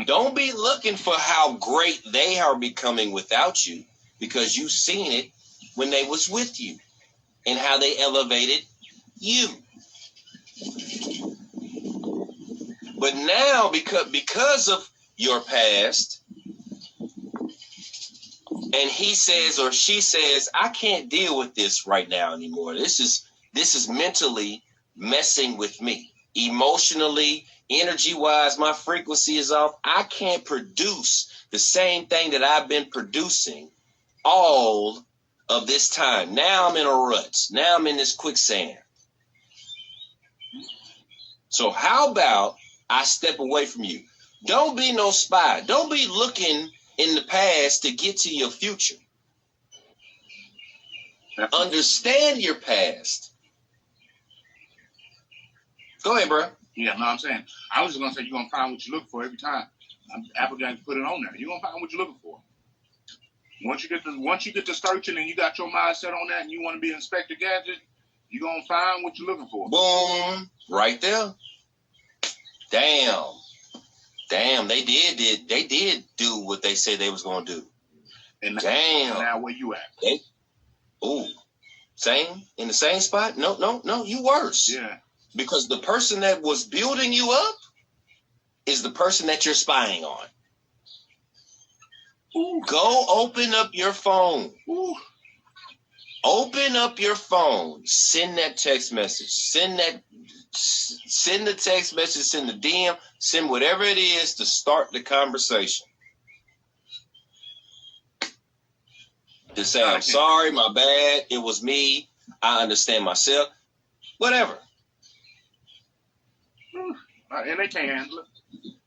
Don't be looking for how great they are becoming without you, because you've seen it when they was with you and how they elevated you. But now, because of your past, and he says or she says, I can't deal with this right now anymore. This is mentally messing with me. Emotionally, energy-wise, my frequency is off. I can't produce the same thing that I've been producing all of this time. Now I'm in a rut. Now I'm in this quicksand. So how about I step away from you? Don't be no spy. Don't be looking in the past to get to your future. Understand your past. Go ahead, bro. Yeah, no, I'm saying, I was just going to say, you're going to find what you look for every time. Apple Gang put it on there. You're going to find what you're looking for. Once you get to searching and you got your mindset on that and you want to be Inspector Gadget, you're going to find what you're looking for. Boom. Right there. Damn, they did do what they said they was going to do. And damn. Now where you at? Same? In the same spot? No, you worse. Yeah. Because the person that was building you up is the person that you're spying on. Ooh. Go open up your phone. Ooh. Open up your phone. Send that text message. Send the text message, send the DM, send whatever it is to start the conversation. to say, I'm sorry, my bad, it was me, I understand myself, whatever. And they can't handle it.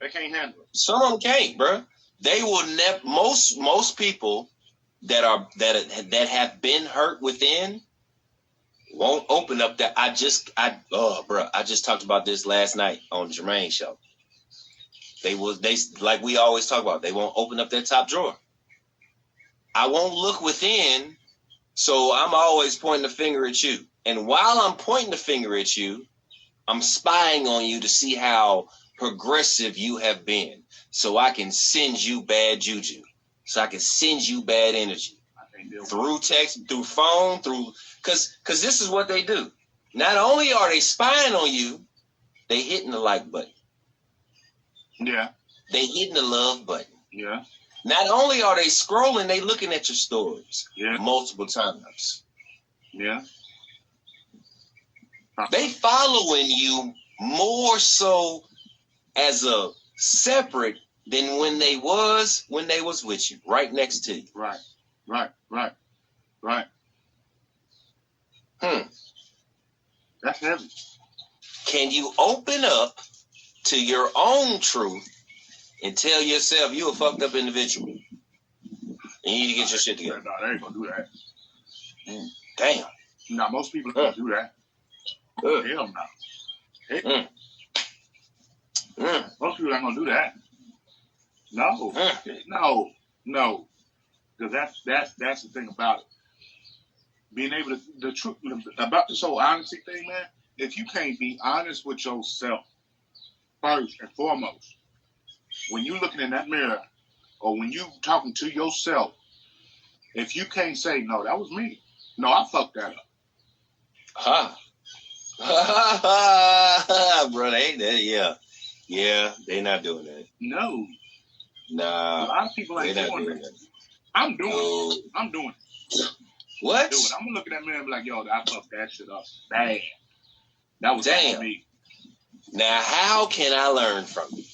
They can't handle it. Some of them can't, bro. They will never. Most people that have been hurt within won't open up that. I just talked about this last night on Jermaine's show. They like we always talk about. They won't open up their top drawer. I won't look within, so I'm always pointing the finger at you. And while I'm pointing the finger at you, I'm spying on you to see how progressive you have been, so I can send you bad juju, so I can send you bad energy through text, through phone, because this is what they do. Not only are they spying on you, they hitting the like button. Yeah. They hitting the love button. Yeah. Not only are they scrolling, they looking at your stories. Yeah. Multiple times. Yeah. They following you more so as a separate than when they was with you, right next to you. Right. That's heavy. Can you open up to your own truth and tell yourself you a fucked up individual? And you need to get your shit together. No, they ain't gonna do that. Damn. No, most people don't do that. Hell no. Most people ain't gonna do that. No. Because that's the thing about it. Being able to, the truth about this whole honesty thing, man. If you can't be honest with yourself first and foremost, when you looking in that mirror or when you talking to yourself, if you can't say, no, that was me. No, I fucked that up. Bro, they ain't that. Yeah, they not doing that. No. Nah. A lot of people ain't doing that. I'm doing it. What? I'm gonna look at that mirror and be like, yo, I fucked that shit up bad. That was me. Now, how can I learn from you?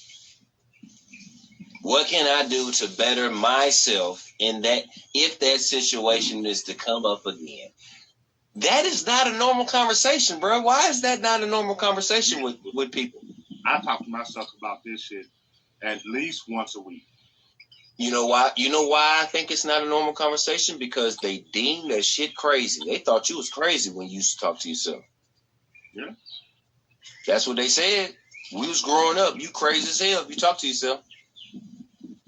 What can I do to better myself in that if that situation is to come up again? That is not a normal conversation, bro. Why is that not a normal conversation with people? I talk to myself about this shit at least once a week. You know why? You know why I think it's not a normal conversation? Because they deem that shit crazy. They thought you was crazy when you used to talk to yourself. Yeah. That's what they said. We was growing up. You crazy as hell if you talk to yourself.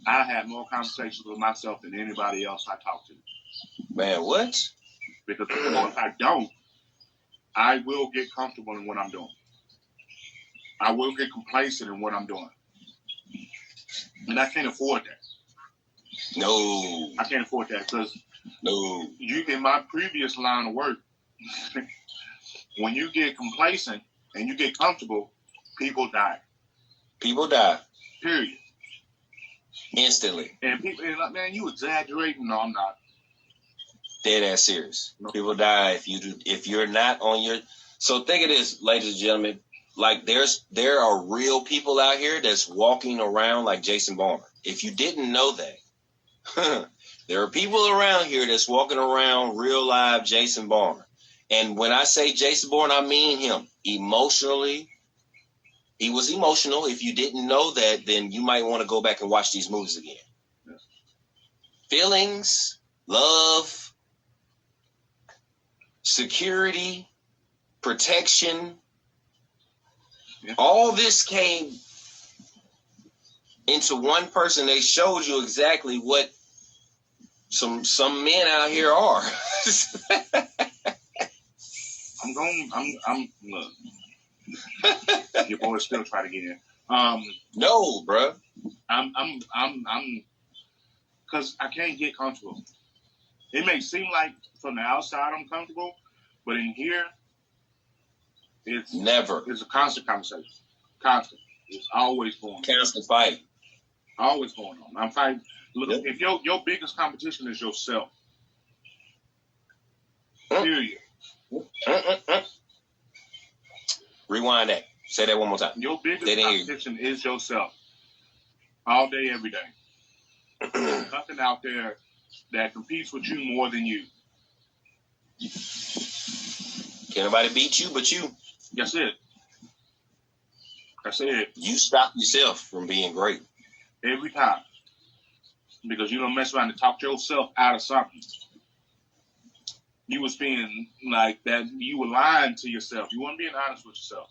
I had more conversations with myself than anybody else I talk to. Man, what? Because if I don't, I will get comfortable in what I'm doing. I will get complacent in what I'm doing. And I can't afford that. No. I can't afford that because you in my previous line of work, when you get complacent and you get comfortable, people die. People die. Period. Instantly. And people are like, man, you exaggerating. No, I'm not. Dead ass serious. No. People die if you're not on your. So think of this, ladies and gentlemen. Like there are real people out here that's walking around like Jason Bourne. If you didn't know that, there are people around here that's walking around real live Jason Bourne. And when I say Jason Bourne, I mean him emotionally. He was emotional. If you didn't know that, then you might want to go back and watch these movies again. Yeah. Feelings, love, security, protection. Yeah. All this came into one person. They showed you exactly what some men out here are. Look. Your boy still try to get in. No, bro. I'm because I can't get comfortable. It may seem like from the outside I'm comfortable, but in here, it's a constant conversation. Constant. It's always going on. Constant fight. Always going on. I'm fighting. Look, if your biggest competition is yourself, period. Rewind that. Say that one more time. Your biggest competition is yourself. All day, every day. There's nothing out there that competes with you more than you. Can't nobody beat you but you. That's it. That's it. You stop yourself from being great. Every time. Because you don't mess around and talk yourself out of something. You was being like that. You were lying to yourself. You weren't being honest with yourself.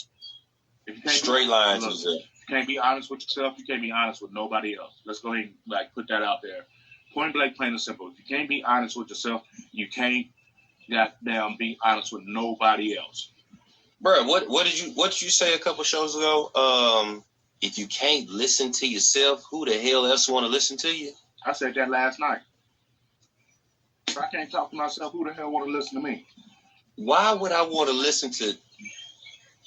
If you can't Straight lines to yourself. You can't be honest with yourself. You can't be honest with nobody else. Let's go ahead and put that out there. Point blank, plain and simple. If you can't be honest with yourself, you can't goddamn be honest with nobody else. Bro, what did you say a couple shows ago? If you can't listen to yourself, who the hell else want to listen to you? I said that last night. If I can't talk to myself, who the hell want to listen to me? Why would I want to listen to?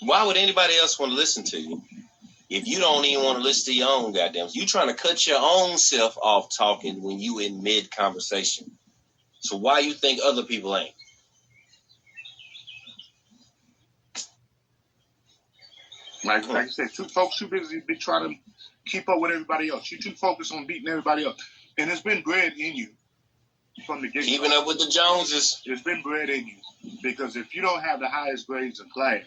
Why would anybody else want to listen to you if you don't even want to listen to your own goddamn? You trying to cut your own self off talking when you in mid conversation. So why you think other people ain't? Like I said, folks too busy be trying to keep up with everybody else. You too focused on beating everybody else, and it's been bred in you from the get-go. Keeping up with the Joneses. It's been bred in you because if you don't have the highest grades in class,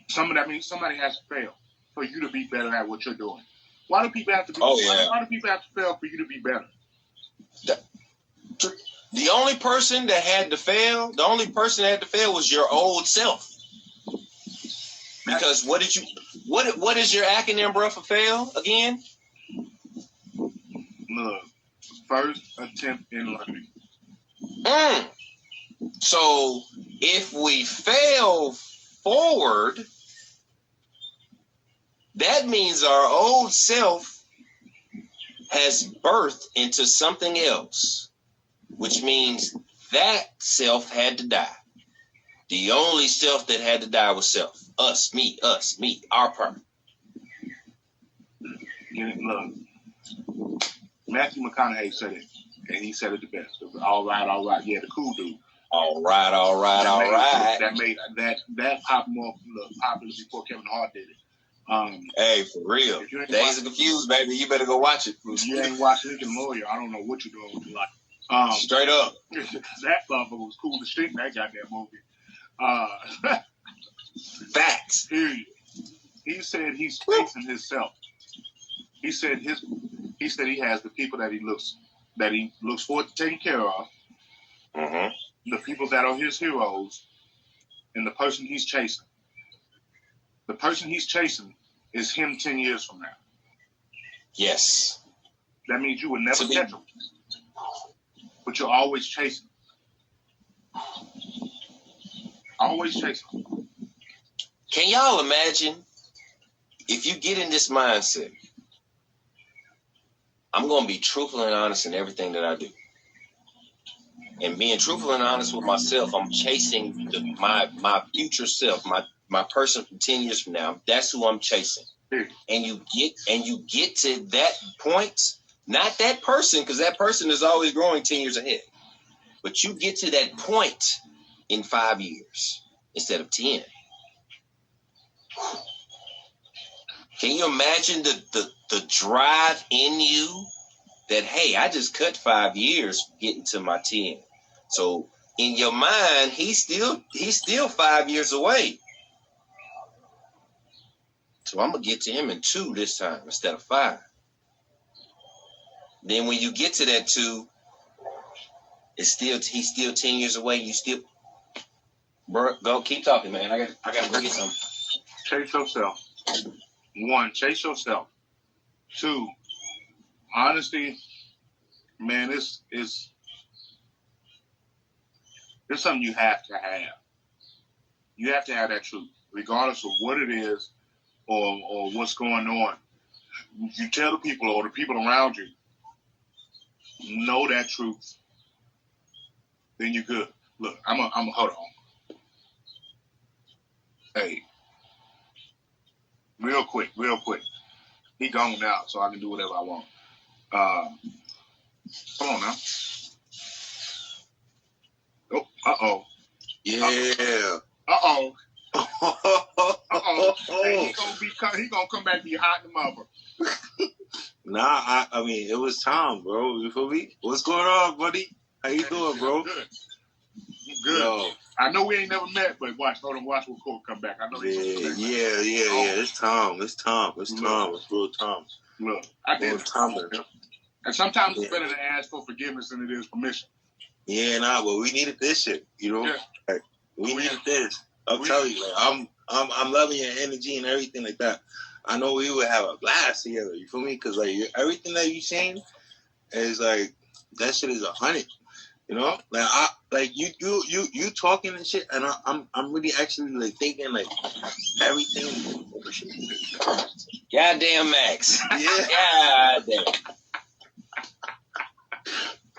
somebody has to fail for you to be better at what you're doing. Why do people have to? Why do people have to fail for you to be better? The only person that had to fail was your old self. Because what is your acronym, bro, for fail again? Look, first attempt in learning. So if we fail forward, that means our old self has birthed into something else, which means that self had to die. The only self that had to die was self. Us, me, our part. Look, Matthew McConaughey said it, and he said it the best. All right. Yeah, the cool dude. All right. That made that pop more popular before Kevin Hart did it. Hey, for real. Days of Confused, baby. You better go watch it. If you ain't watching Lincoln Lawyer, I don't know what you're doing with your life. Straight up. That motherfucker was cool to shit in that goddamn movie. Facts. Period. He said he's facing himself. He said he has the people that he looks forward to taking care of. Mm-hmm. The people that are his heroes, and the person he's chasing. The person he's chasing is him 10 years from now. Yes. That means you will never catch him. But you're always chasing. Always chasing. Can y'all imagine if you get in this mindset? I'm going to be truthful and honest in everything that I do. And being truthful and honest with myself, I'm chasing my future self, my person from 10 years from now. That's who I'm chasing. And you get to that point, not that person, because that person is always growing 10 years ahead. But you get to that point in 5 years instead of 10. Can you imagine the drive in you that, hey, I just cut 5 years getting to my 10. So in your mind, he's still 5 years away. So I'm gonna get to him in 2 this time instead of 5. Then when you get to that 2, he's still 10 years away. You still, bro, go keep talking, man. I gotta bring you something. Chase yourself. 1, chase yourself. 2, honesty. Man, it's something you have to have. You have to have that truth, regardless of what it is or what's going on. You tell the people or the people around you, know that truth. Then you're good. Look, I'm a hold on. Hey. Real quick. He gone now, so I can do whatever I want. Come on now. Oh, uh-oh. Yeah. Uh-oh. Uh-oh. Hey, he gonna come back and be hot in the mother. I mean, it was Tom, bro. You feel me? What's going on, buddy? How you doing, bro? Good. Good. Yo. I know we ain't never met, but watch when Cole come back. I know he's yeah. Oh. It's Tom. It's real Tom. Look, I did Tom. And sometimes it's better to ask for forgiveness than it is permission. Yeah, but we needed this shit, you know? Yeah. Like, we needed this. I'll tell you, like, I'm loving your energy and everything like that. I know we would have a blast together. You feel me? Because like everything that you saying is like that shit is 100. You know, like you talking and shit, and I'm really actually like thinking like everything. Goddamn Max. Yeah. Goddamn.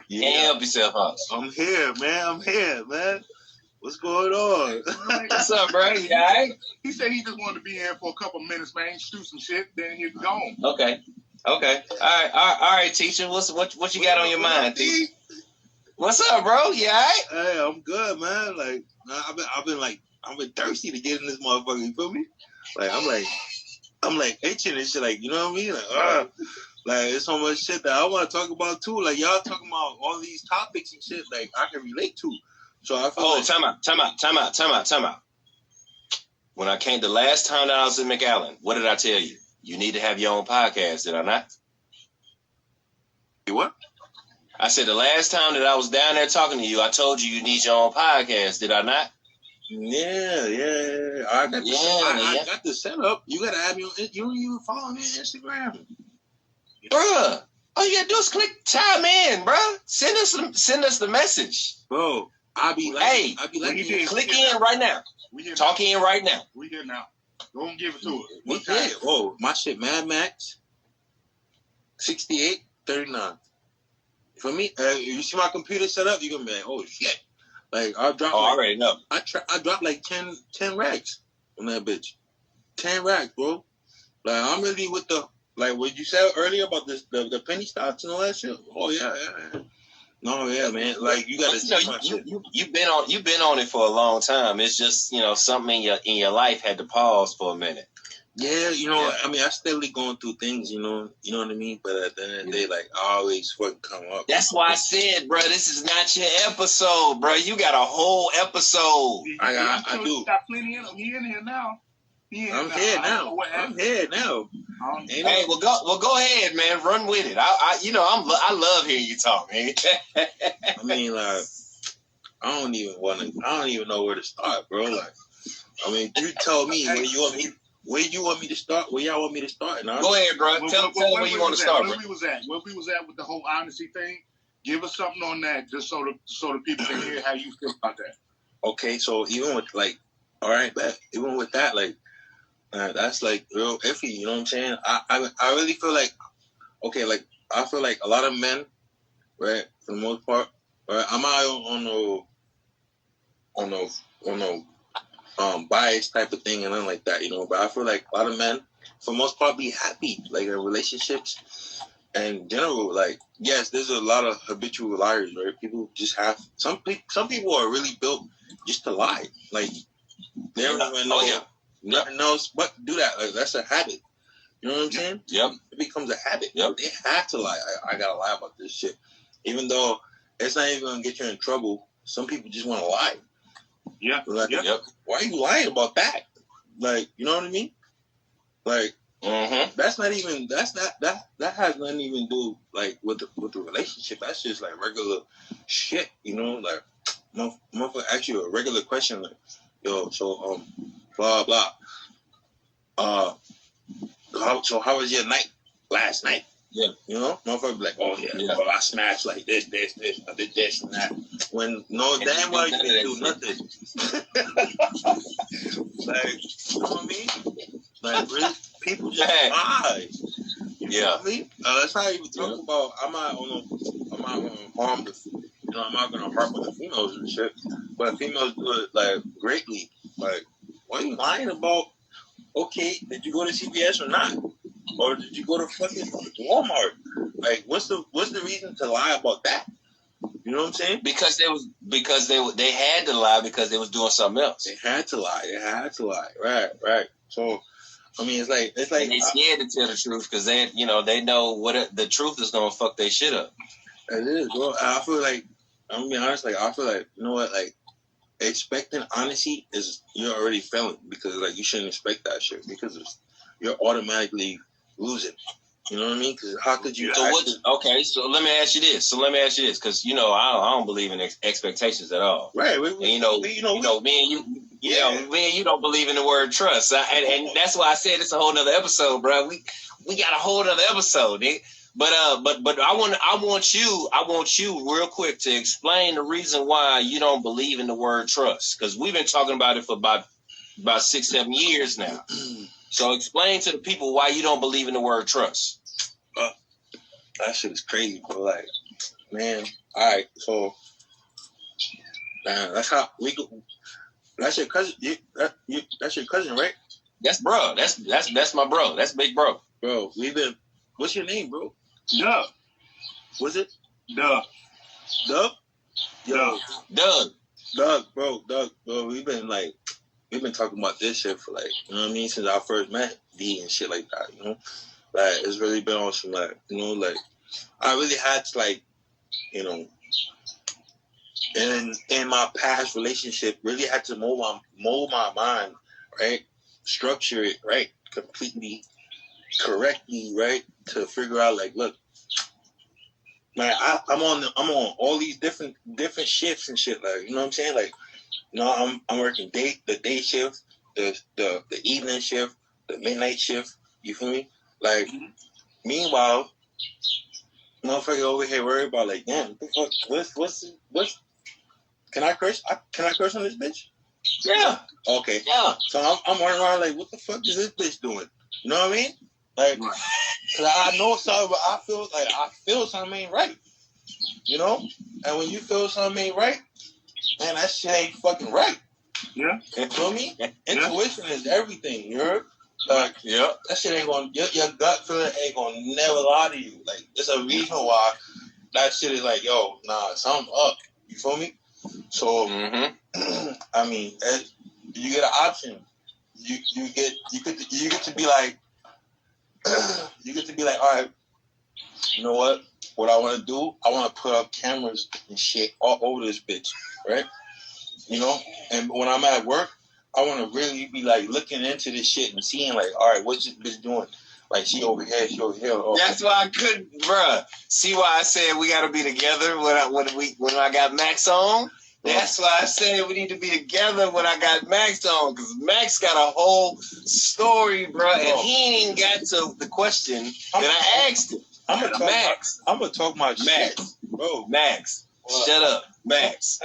You can't help yourself, huh? I'm here, man. What's going on? What's up, bro? You all right? He said he just wanted to be in for a couple minutes, man. Shoot some shit, then he's gone. Okay. All right, teacher. What you got on your mind, teacher? What's up, bro? You all right? Hey, I'm good, man. Like I've been thirsty to get in this motherfucker. You feel me? Like I'm like itching and shit. Like, you know what I mean? Like there's so much shit that I want to talk about too. Like y'all talking about all these topics and shit. Like I can relate to. So I feel time out. When I came the last time that I was in McAllen, what did I tell you? You need to have your own podcast, did I not? You what? I said the last time that I was down there talking to you, I told you need your own podcast, did I not? Yeah. I got the setup. You gotta have you don't even follow me on Instagram. Bruh, all you gotta do is click chime in, bruh. Send us the message. Bro, I'll be like, click in right now. Talk in right now. We here now. Go and give it to us. We did. Oh, my shit, Mad Max 6839. For me, you see my computer set up, you're gonna be like, oh shit. Like I'll drop. I already know. I dropped like 10 racks on that bitch. 10 racks, bro. Like I'm really with the like what you said earlier about this the penny stocks and all that shit. Oh yeah. No, yeah, man. Like you gotta see my shit. You've been on it for a long time. It's just something in your life had to pause for a minute. Yeah, I mean, I steadily going through things, you know what I mean? But at the end of the day, like, I always fucking come up. That's why I said, bro, this is not your episode, bro. You got a whole episode. I do. Got plenty in him. He in here now. I'm here now. Hey, well, go ahead, man. Run with it. I love hearing you talk, man. I mean, like, I don't even know where to start, bro. Like, I mean, you tell me where you want me to start? Where y'all want me to start? Go ahead, bro. Tell them where you want to start, bro. Where we was at with the whole honesty thing. Give us something on that, just so the people can hear how you feel about that. Okay, so even with like, all right, but even with that, like, that's like real iffy. You know what I'm saying? I really feel like, okay, like I feel like a lot of men, right, for the most part, right. I'm not on no bias type of thing and nothing like that, but I feel like a lot of men, for the most part, be happy, like in relationships and in general. Like, yes, there's a lot of habitual liars, right? People just have some people are really built just to lie. Like, they don't even know nothing else but do that. Like, that's a habit. You know what I'm saying? Yep. It becomes a habit. Yep. They have to lie. I gotta lie about this shit, even though it's not even gonna get you in trouble. Some people just want to lie. Yeah. Like, why are you lying about that? Like, you know what I mean? Like, that's not even that has nothing even do like with the relationship. That's just like regular shit, like motherfucker ask you a regular question like, yo, so blah blah. How was your night last night? Yeah. Motherfucker be like, oh yeah, well, I smashed like this, I did this and that. When damn well you didn't do nothing. Like, you know what I mean? Like, really, people just lie. You know what I mean? Let's not even talk about. I'm not gonna harm the. I'm not gonna harp on the females and shit. But females do it like greatly. Like, why are you lying about? Okay, did you go to CVS or not? Or did you go to fucking Walmart? Like, what's the reason to lie about that? You know what I'm saying? Because they had to lie because they was doing something else. They had to lie. Right. So, I mean, it's like and they scared to tell the truth because they know what the truth is gonna fuck their shit up. It is, bro. I feel like, I'm gonna be honest, like, I feel like, you know what, like, expecting honesty is, you're already failing, because, like, you shouldn't expect that shit, because you're automatically losing. You know what I mean? Because how could you? So let me ask you this. Because I don't believe in expectations at all. Right. Me and you don't believe in the word trust, and that's why I said it's a whole nother episode, bro. We got a whole nother episode, nigga. But I want you real quick to explain the reason why you don't believe in the word trust, because we've been talking about it for about 6-7 years now. So explain to the people why you don't believe in the word trust. That shit is crazy, bro. Like, man, all right, so that's how we go. That's your cousin. That's your cousin, right? That's bro. That's my bro. That's big bro. Bro, what's your name, bro? Dub. What's it? Dub. Dub? Yo. Doug, bro. We've been talking about this shit for, like, you know what I mean, since I first met D and shit like that, you know? Like, it's really been on some, like, you know, like, I really had to, like, you know, in my past relationship, really had to mold my mind, right? Structure it, right? Completely, correctly, right? To figure out, like, look, man, I'm on all these different shifts and shit, like, you know what I'm saying? Like, you know, I'm working the day shift, the evening shift, the midnight shift. You feel me? Like, meanwhile, motherfucker over here worried about, like, damn, what the fuck? What's? Can I curse? Can I curse on this bitch? Yeah. Okay. Yeah. So I'm running around like, what the fuck is this bitch doing? You know what I mean? Like, cause I know something, but I feel something ain't right. You know? And when you feel something ain't right, man, that shit ain't fucking right. Yeah. You feel me? Intuition is everything, you heard? Like, yeah. That shit ain't gonna, your gut feeling ain't gonna never lie to you. Like, there's a reason why that shit is like, yo, nah, something up. You feel me? So, I mean, you get an option. You get to be like, all right, you know what? What I want to do, I want to put up cameras and shit all over this bitch, right? You know? And when I'm at work, I want to really be, like, looking into this shit and seeing, like, all right, what's this bitch doing? Like, she over here, she over here. Oh. That's why I couldn't, bruh. See why I said we got to be together when I got Max on? That's why I said we need to be together when I got Max on, because Max got a whole story, bruh, and he ain't got to the question that I asked him. I'm going to talk my shit. Bro. Max. What? Shut up. Max.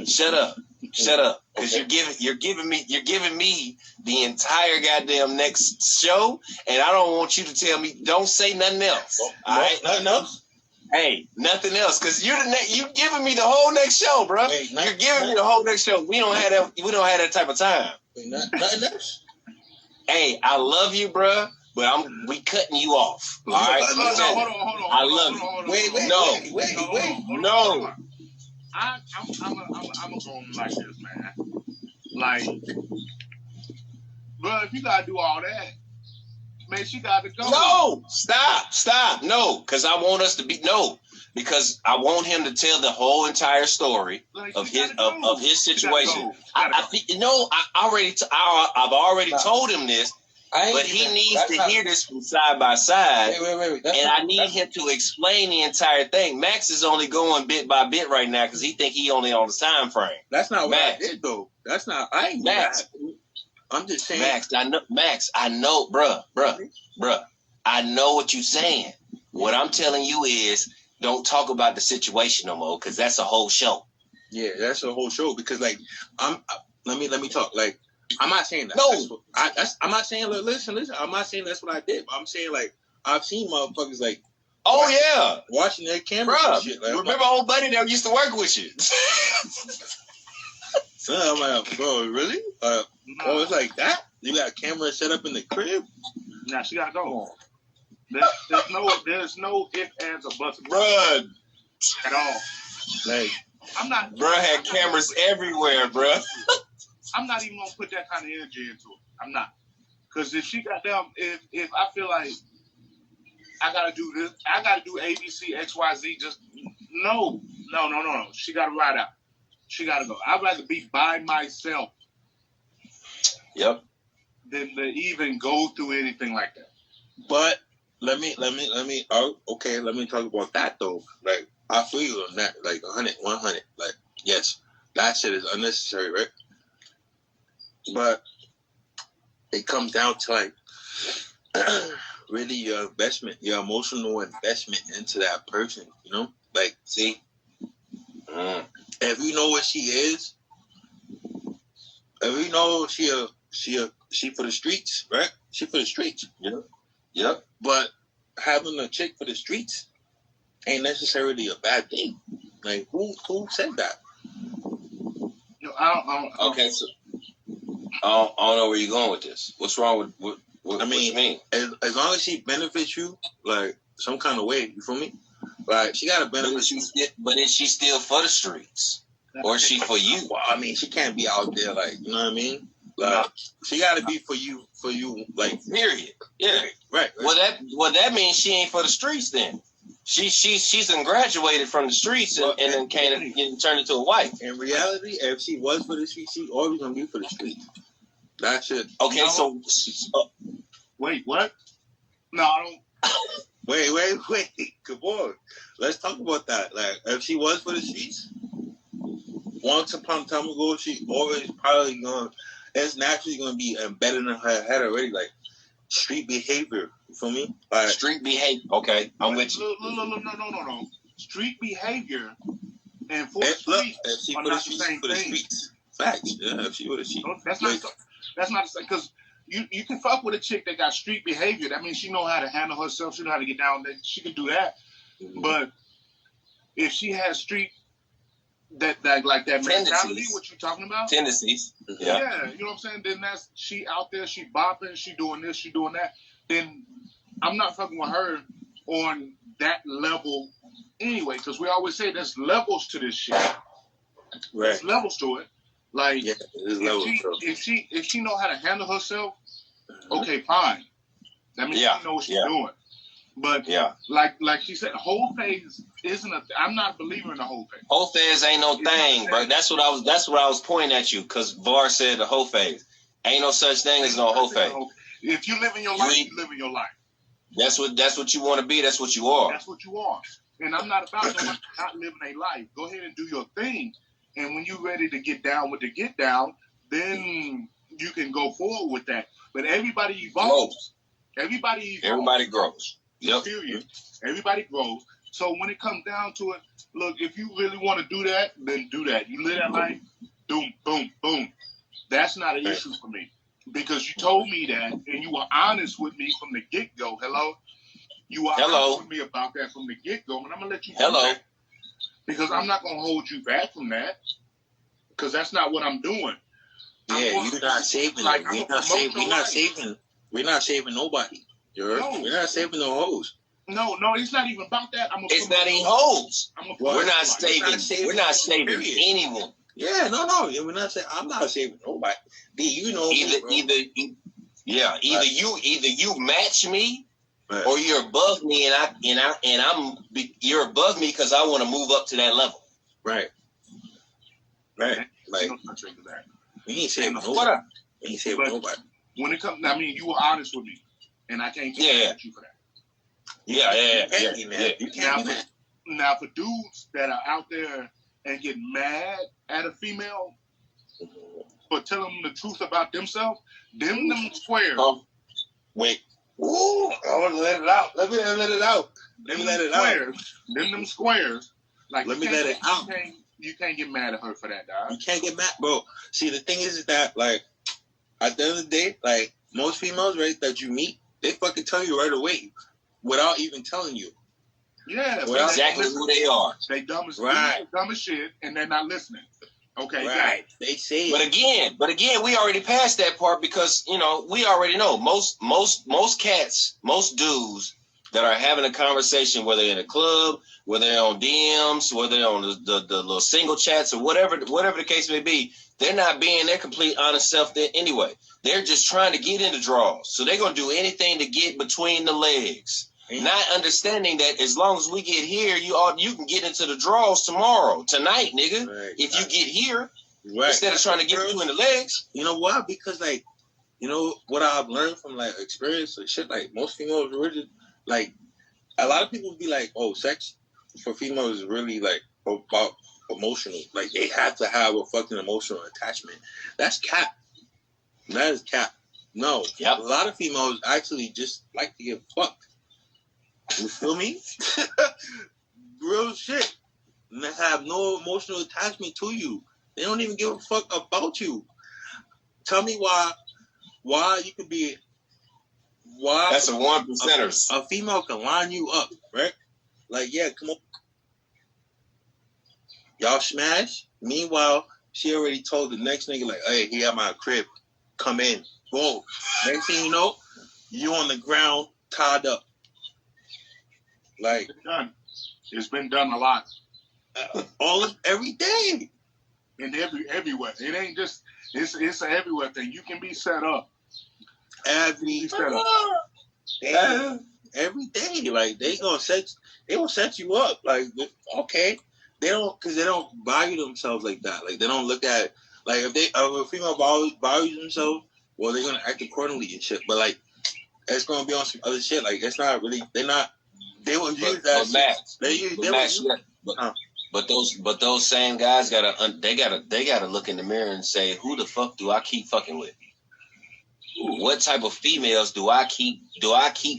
Shut up. Shut up. Because you're giving me the entire goddamn next show, and I don't want you to tell me, don't say nothing else. All right? Nothing else? Hey, nothing else, because you giving me the whole next show, bro. You're giving me the whole next show. We don't have that type of time. Nothing else. Hey, I love you, bro, but we cutting you off. All right. Hold on. I love you. Wait. No. I'm gonna go like this, man. Like, bro, if you gotta do all that, man, she got to go. No, stop. No, because I want us to be because I want him to tell the whole entire story of his situation. I've already told him this, but he needs to hear this from side by side. Wait. And I need him to explain the entire thing. Max is only going bit by bit right now because he think he only on the time frame. That's not what I did, though. That's not. I ain't Max. I'm just saying. Max, I know, bruh. I know what you're saying. What I'm telling you is, don't talk about the situation no more, because that's a whole show. Yeah, that's a whole show. Because, like, let me talk. Like, I'm not saying that. No, I'm not saying. Listen. I'm not saying that's what I did. But I'm saying, like, I've seen motherfuckers like. Watching their cameras and shit. Like, remember old buddy that used to work with you? So I'm like, bro, really? Oh, it's like that? You got a camera set up in the crib? Nah, she gotta go. There's no ifs, ands, or buts, bruh, at all. Like, I'm not. Bruh had cameras everywhere, bruh. I'm not even gonna put that kind of energy into it. I'm not. Because if she got down, if I feel like I gotta do this, I gotta do ABC, XYZ, just no. She gotta ride out. She gotta go. I'd rather be by myself. Yep. Than to even go through anything like that. But let me okay, let me talk about that though. Like, I feel you on that, like 100. Like, yes, that shit is unnecessary, right? But it comes down to like really your investment, your emotional investment into that person, you know? Like, see, if you know what she is, if you know she for the streets, right? She for the streets. Yep. But having a chick for the streets ain't necessarily a bad thing. Like, who said that? I don't. Okay, so I don't know where you're going with this. What's wrong with what I mean, what you mean? As long as she benefits you, like, some kind of way, you feel me? Like, she got to benefit you. But is she still for the streets? Or is she for you? Well, I mean, she can't be out there, like, you know what I mean? Like, she got to be for you, like, Period. Yeah. Right. Well, that means she ain't for the streets then. She's graduated from the streets and then came and turned into a wife. In reality, if she was for the streets, she always gonna be for the streets. That's it. Okay, so wait, what? No, I don't. Wait. Come on. Let's talk about that. Like, if she was for the streets, once upon a time ago, she always probably it's naturally gonna be embedded in her head already, like street behavior. You feel me? Like, street behavior. Okay, I'm with you. No. Street behavior and for if she are for the not streets, the same for the thing. streets. Facts. Yeah, if she would have cheated. That's not the same, because you can fuck with a chick that got street behavior. That means she know how to handle herself. She know how to get down. She can do that. Mm-hmm. But if she has street that mentality, what you talking about? Tendencies. Yeah, you know what I'm saying? Then that's she out there, she bopping, she doing this, she doing that. Then I'm not fucking with her on that level anyway, because we always say there's levels to this shit. Right. There's levels to it. Like, yeah, there's levels. If she know how to handle herself, okay, fine. That means she know what she's doing. But like she said, whole phase isn't I'm not a believer in the whole phase. Whole phase ain't no thing, bro. That's what I was pointing at you, because VAR said the whole phase. Ain't no such thing as no whole phase. If you live in your life, you live in your life. That's what you want to be. That's what you are. That's what you are. And I'm not about not living a life. Go ahead and do your thing. And when you're ready to get down with the get down, then you can go forward with that. But everybody evolves. Everybody grows. Yep. Period. Everybody grows. So when it comes down to it, look, if you really want to do that, then do that. You live that life, boom, boom, boom. That's not an issue for me. Because you told me that and you were honest with me from the get-go. Hello? You were honest with me about that from the get-go, and I'm going to let you know that. Because I'm not going to hold you back from that. Because that's not what I'm doing. Yeah, you're not saving it. We're not saving nobody. We're not saving no hoes. No, it's not even about that. It's not even hoes. We're not saving anyone. Yeah, no, we're not saying. I'm not saving nobody. You know, either you match me, or you're above me, and you're above me because I want to move up to that level. Right. Like, we ain't saving nobody. We ain't saving nobody. When it comes, you were honest with me, and I can't get you for that. Yeah. Now, for dudes that are out there and get mad at a female for telling them the truth about themselves, them squares. Wait. Ooh, I want to let it out. Let me let it out. Them squares. Like, let me let it out. You can't get mad at her for that, dog. You can't get mad, bro. See, the thing is that, like, at the end of the day, like, most females, right, that you meet, they fucking tell you right away without even telling you. Yeah, exactly who they are. They dumb as shit, and they're not listening. Okay, right? They say. But again, we already passed that part because we already know most cats, most dudes that are having a conversation, whether in a club, whether they're on DMs, whether they're on the little single chats or whatever the case may be, they're not being their complete honest self there anyway. They're just trying to get into draws. So they're going to do anything to get between the legs. Not understanding that as long as we get here, you can get into the draws tomorrow, tonight, nigga. Right. If you get here, right. instead of trying to get you in the legs. You know why? Because like, you know what I've learned from like experience and shit. Like most females really like. A lot of people be like, "Oh, sex for females is really like about emotional. Like they have to have a fucking emotional attachment." That's cap. That is cap. No, yep. A lot of females actually just like to get fucked. You feel me? Real shit. And they have no emotional attachment to you. They don't even give a fuck about you. Tell me why you can be. Why? That's a 1%ers. A female can line you up, right? Like, yeah, come on. Y'all smash. Meanwhile, she already told the next nigga, like, hey, he at my crib. Come in. Whoa. Next thing you know, you on the ground, tied up. Like, It's been done. It's been done a lot. Every day. And everywhere. It ain't just, it's an everywhere thing. You can be set up. Every day, like they will set you up. Like, okay, they don't value themselves like that. Like they don't look at like if a female values themselves, well, they're gonna act accordingly and shit. But like it's gonna be on some other shit. Like it's not really. They will use that. But those same guys gotta look in the mirror and say, who the fuck do I keep fucking with? What type of females do I keep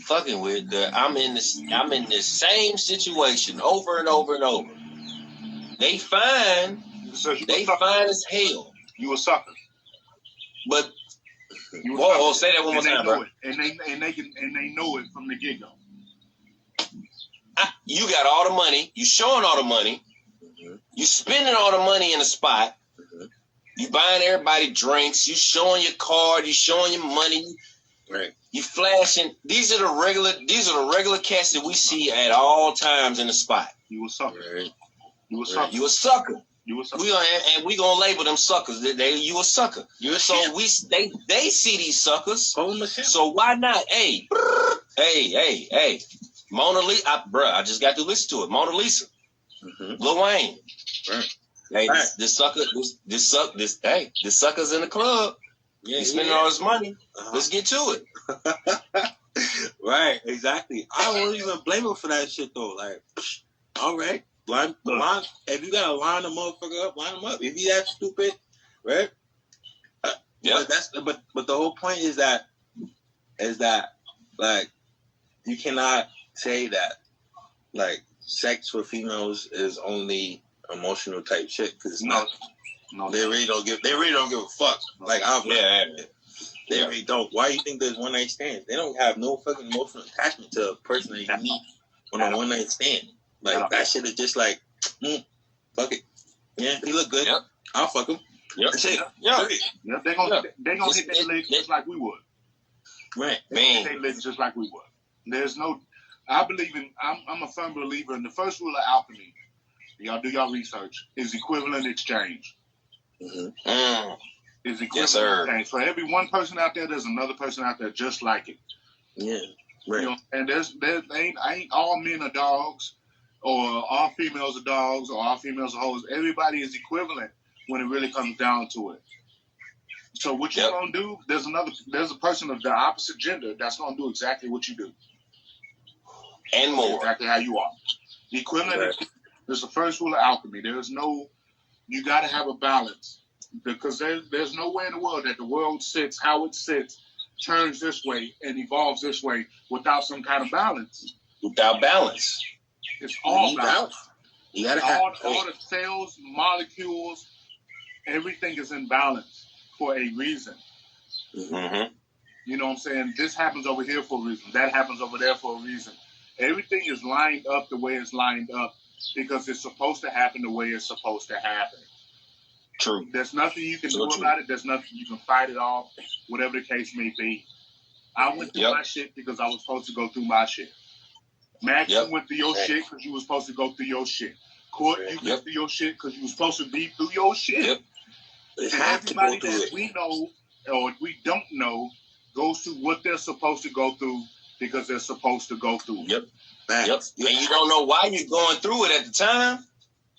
fucking with? I'm in this same situation over and over and over. They fine. So they fine as hell. You a sucker. But whoa, say that one more time, bro. And they know it from the get go. You got all the money. You showing all the money. Mm-hmm. You spending all the money in a spot. Mm-hmm. You buying everybody drinks. You showing your card. You showing your money. Right. You flashing. These are the regular cats that we see at all times in the spot. You a sucker. Right. You a sucker. You a sucker. You a sucker. We gonna label them suckers. You a sucker. So they see these suckers. So why not? Hey. Mona Lisa, I just got to listen to it. Mona Lisa, Lil Wayne. Right. Hey, this sucker's in the club. Yeah, he's spending all his money. Let's get to it. Right, exactly. I won't even blame him for that shit though. Like, all right, line. If you gotta line a motherfucker up, line him up. If he that stupid, right? Yeah. But the whole point is that like you cannot say that like sex for females is only emotional type shit because it's not. No, they really don't give a fuck. Like they really don't. Why do you think there's one night stands? They don't have no fucking emotional attachment to a person that you meet on a one night stand. Like that shit is just like, fuck it. Yeah, he look good. Yep. I'll fuck him. Yep. Yep. They gonna hit their legs just like we would. Right. Man. They legs just like we would. There's no. I believe in. I'm a firm believer in the first rule of alchemy. Y'all do y'all research. Is equivalent exchange. Mm-hmm. Is equivalent exchange. For every one person out there, there's another person out there just like it. Yeah. Right. You know, and ain't all men are dogs, or all females are dogs, or all females are hoes. Everybody is equivalent when it really comes down to it. So what you're gonna do? There's a person of the opposite gender that's gonna do exactly what you do, and more. Exactly how you are. The equivalent is the first rule of alchemy. You got to have a balance because there's no way in the world that the world sits how it sits, turns this way, and evolves this way without some kind of balance. Without balance, it's all balance. You gotta have all the cells, molecules, everything is in balance for a reason. Mm-hmm. You know what I'm saying? This happens over here for a reason. That happens over there for a reason. Everything is lined up the way it's lined up because it's supposed to happen the way it's supposed to happen. True. There's nothing you can do about it. There's nothing you can fight it off, whatever the case may be. I went through my shit because I was supposed to go through my shit. Max, you went through your shit because you were supposed to go through your shit. Court, you went through your shit because you were supposed to be through your shit. They have to go Everybody through that it. we know or we don't know goes through what they're supposed to go through because they're supposed to go through it. Yep. Facts. Yep. And you don't know why you're going through it at the time,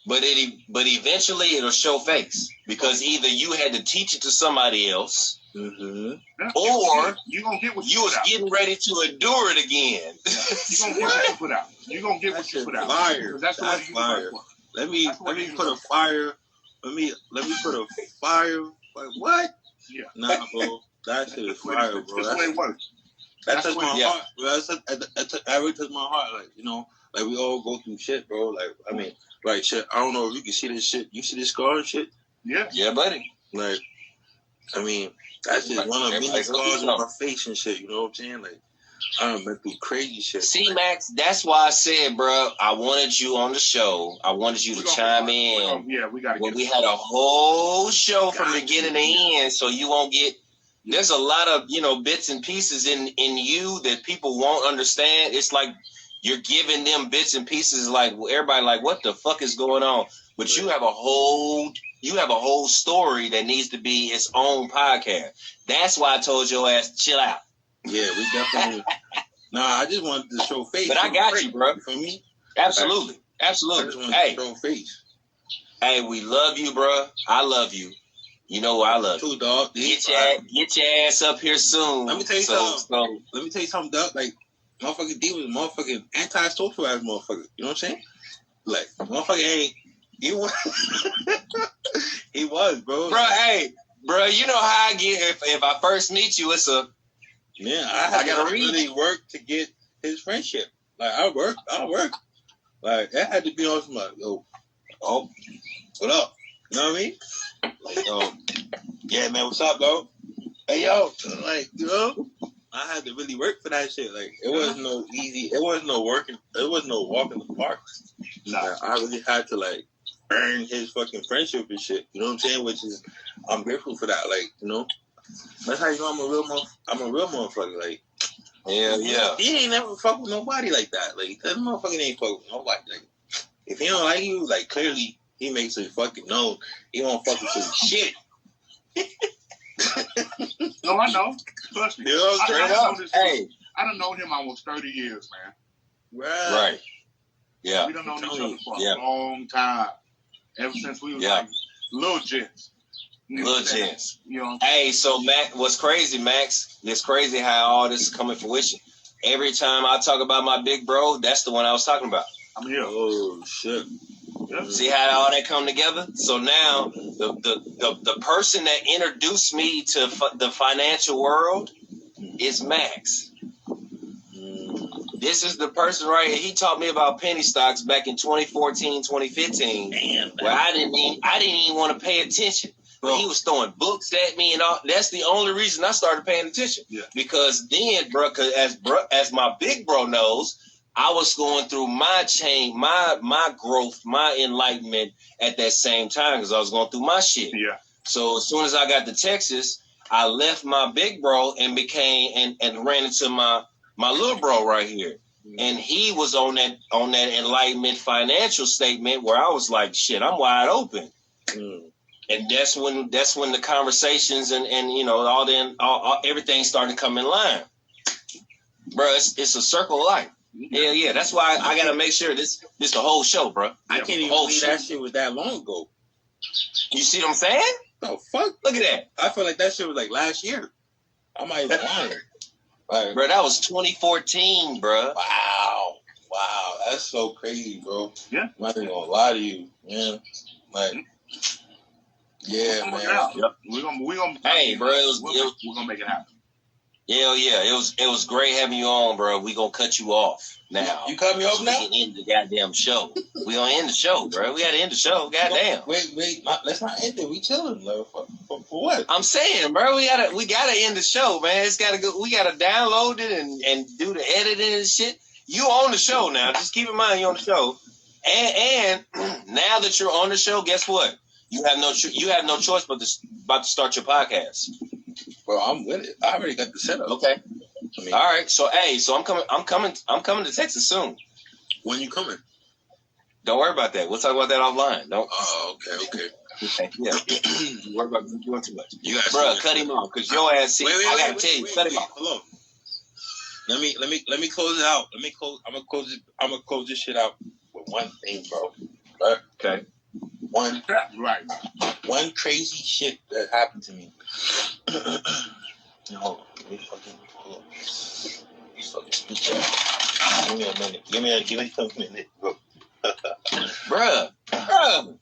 but eventually it'll show face because either you had to teach it to somebody else, Mm-hmm. or you're gonna get what you you was put out. getting ready to endure it again. You're gonna get what you put out. You're gonna get what you put out. Fire. That's what That's you fire. for. Let me That's what put you a fire. Let me put a fire. Like what? Yeah. Nah, bro. That shit is fire, bro. That's the way it works. That That's touched what- my yeah. heart. Bro. That really touched my heart. Like, you know, like we all go through shit, bro. Like, I mean, like shit. I don't know if you can see this shit. You see this scar and shit? Yeah. Yeah, buddy. Like, I mean, that's just one of many Everybody's scars looking on my face and shit. You know what I'm saying? Like, I done been through crazy shit. See, Max, that's why I said, bro, I wanted you on the show. I wanted you to chime in. Yeah, we gotta Well, get we had a whole show from Gotcha. beginning to end, so you won't get. There's a lot of bits and pieces in you that people won't understand. It's like you're giving them bits and pieces. Like everybody, like what the fuck is going on? But you have a whole story that needs to be its own podcast. That's why I told your ass to chill out. Yeah, we definitely. Nah, I just wanted to show face. But I got you, bro. You feel me? Absolutely, I just absolutely. wanted Hey, to show face. hey, we love you, bro. I love you. You know I love you. Too, dog. Get your ass up here soon. Let me tell you something. So, Let me tell you something, dog. Like, motherfucking D was motherfucking anti-social ass motherfucker. You know what I'm saying? Like, motherfucker ain't. He was. He was, bro. bro, hey, bro, you know how I get if I first meet you, it's a Man, I gotta had to read. really work to get his friendship. Like, I work. Like, that had to be on some, like, yo, oh, what up? You know what I mean? Like, yo, yeah, man, what's up, bro? Hey, yo, like, you know, I had to really work for that shit. Like, it wasn't no easy, it wasn't no working, it wasn't no walk in the park. Like, I really had to, like, earn his fucking friendship and shit. You know what I'm saying? Which is, I'm grateful for that. Like, you know, that's how you know I'm a real motherfucker. Like, yeah. he ain't never fuck with nobody like that. Like, that motherfucker ain't fuck with nobody. Like, if he don't like you, like, clearly he makes it fucking known he won't fuck with you shit. No, I know. Trust me. You know, straight I up. know this- Hey, I done known him almost 30 years, man. right. Yeah. We done known each other for Yeah. a long time. Ever since we was Yeah. like little gents. Little gents. You know, Hey, so Max, what's crazy, Max? It's crazy how all this is coming to fruition. Every time I talk about my big bro, that's the one I was talking about. I'm here. Oh shit. See how all that come together? So now the person that introduced me to the financial world is Max. This is the person right here. He taught me about penny stocks back in 2014, 2015. Damn. Where I didn't even want to pay attention. But he was throwing books at me and all. That's the only reason I started paying attention. Yeah. Because then, bro, as my big bro knows, I was going through my change, my growth, my enlightenment at that same time because I was going through my shit. Yeah. So as soon as I got to Texas, I left my big bro and became and ran into my little bro right here. And he was on that enlightenment financial statement where I was like, shit, I'm wide open. And that's when the conversations and all everything started to come in line. Bro, it's a circle of life. Yeah. That's why I gotta make sure this the whole show, bro. I can't even believe that shit was that long ago. You see what I'm saying? Oh fuck! Look at that. I feel like that shit was like last year. I might even lying. Like, Bro, that was 2014, bro. wow, that's so crazy, bro. Yeah. I'm not even gonna lie to you, man. Like, yeah, man. Yep. We're gonna. Hey, bro, we're gonna make it happen. Hell yeah, it was great having you on, bro. We gonna cut you off now. You cut me off So now? we can end the goddamn show. We gonna end the show, bro. We gotta end the show. Goddamn. Wait, let's not end it. We chilling, though. For what? I'm saying, bro, we gotta end the show, man. It's gotta go. We gotta download it and do the editing and shit. You on the show now. Just keep in mind you on the show. And now that you're on the show, guess what? You have no choice but to start your podcast. Bro, I'm with it. I already got the setup. Okay. I mean, All right. So so I'm coming to Texas soon. when you coming? Don't worry about that. We'll talk about that offline. Don't. Oh, okay. Okay, yeah. You worry about doing too much. You guys, Bro, cut him off, because your ass, I gotta tell you, cut him off. Hold on. Let me close it out. I'm gonna close this shit out with one thing, bro. Right? Okay. One crazy shit that happened to me. Hold on. Hold on. You fucking stupid. Give me a minute. Give me a minute, bro. Bruh,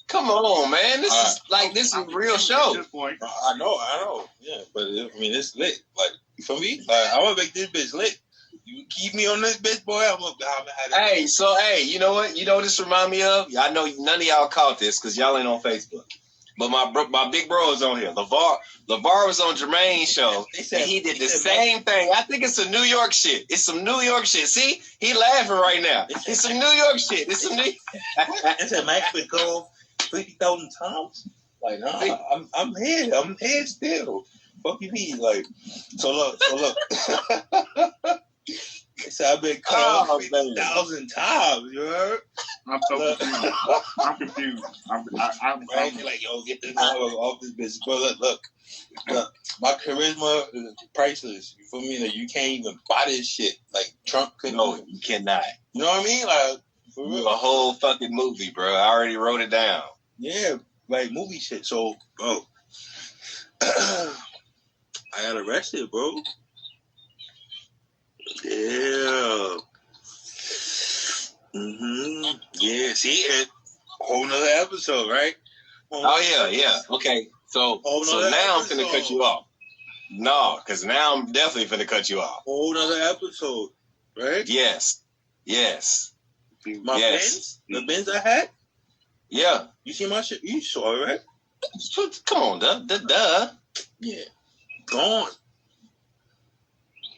come on, man. This is a real show. Good point. I know. Yeah, but I mean, it's lit. Like, for me, I'm gonna make this bitch lit. You keep me on this bitch, boy. I'm gonna have it. Hey, you know what? You know what this remind me of? I know none of y'all caught this because y'all ain't on Facebook. But my big bro is on here. LeVar was on Jermaine's show. And he did the same thing. I think it's some New York shit. It's some New York shit. See? He laughing right now. It's some New York shit. It's some New It said Max would go 50,000 times. Like, nah, I'm here. I'm here still. Fuck you mean? Like, so look. So I've been called 50,000 times, you heard? I'm so confused. I'm confused. I'm like, yo, get this off this bitch. But look, my charisma is priceless. You feel me? Like, you can't even buy this shit. Like, Trump couldn't. No, you cannot. You know what I mean? Like, for real. A whole fucking movie, bro. I already wrote it down. Yeah, like movie shit. So, bro, I got arrested, bro. Yeah. Yeah. See, whole nother episode, right? Yeah. Okay. So now I'm finna cut you off. No, because now I'm definitely finna cut you off. Whole nother episode, right? Yes. My Benz? The Benz I had? Yeah. You see my shit? You saw it, right? Come on, duh. Yeah. Gone.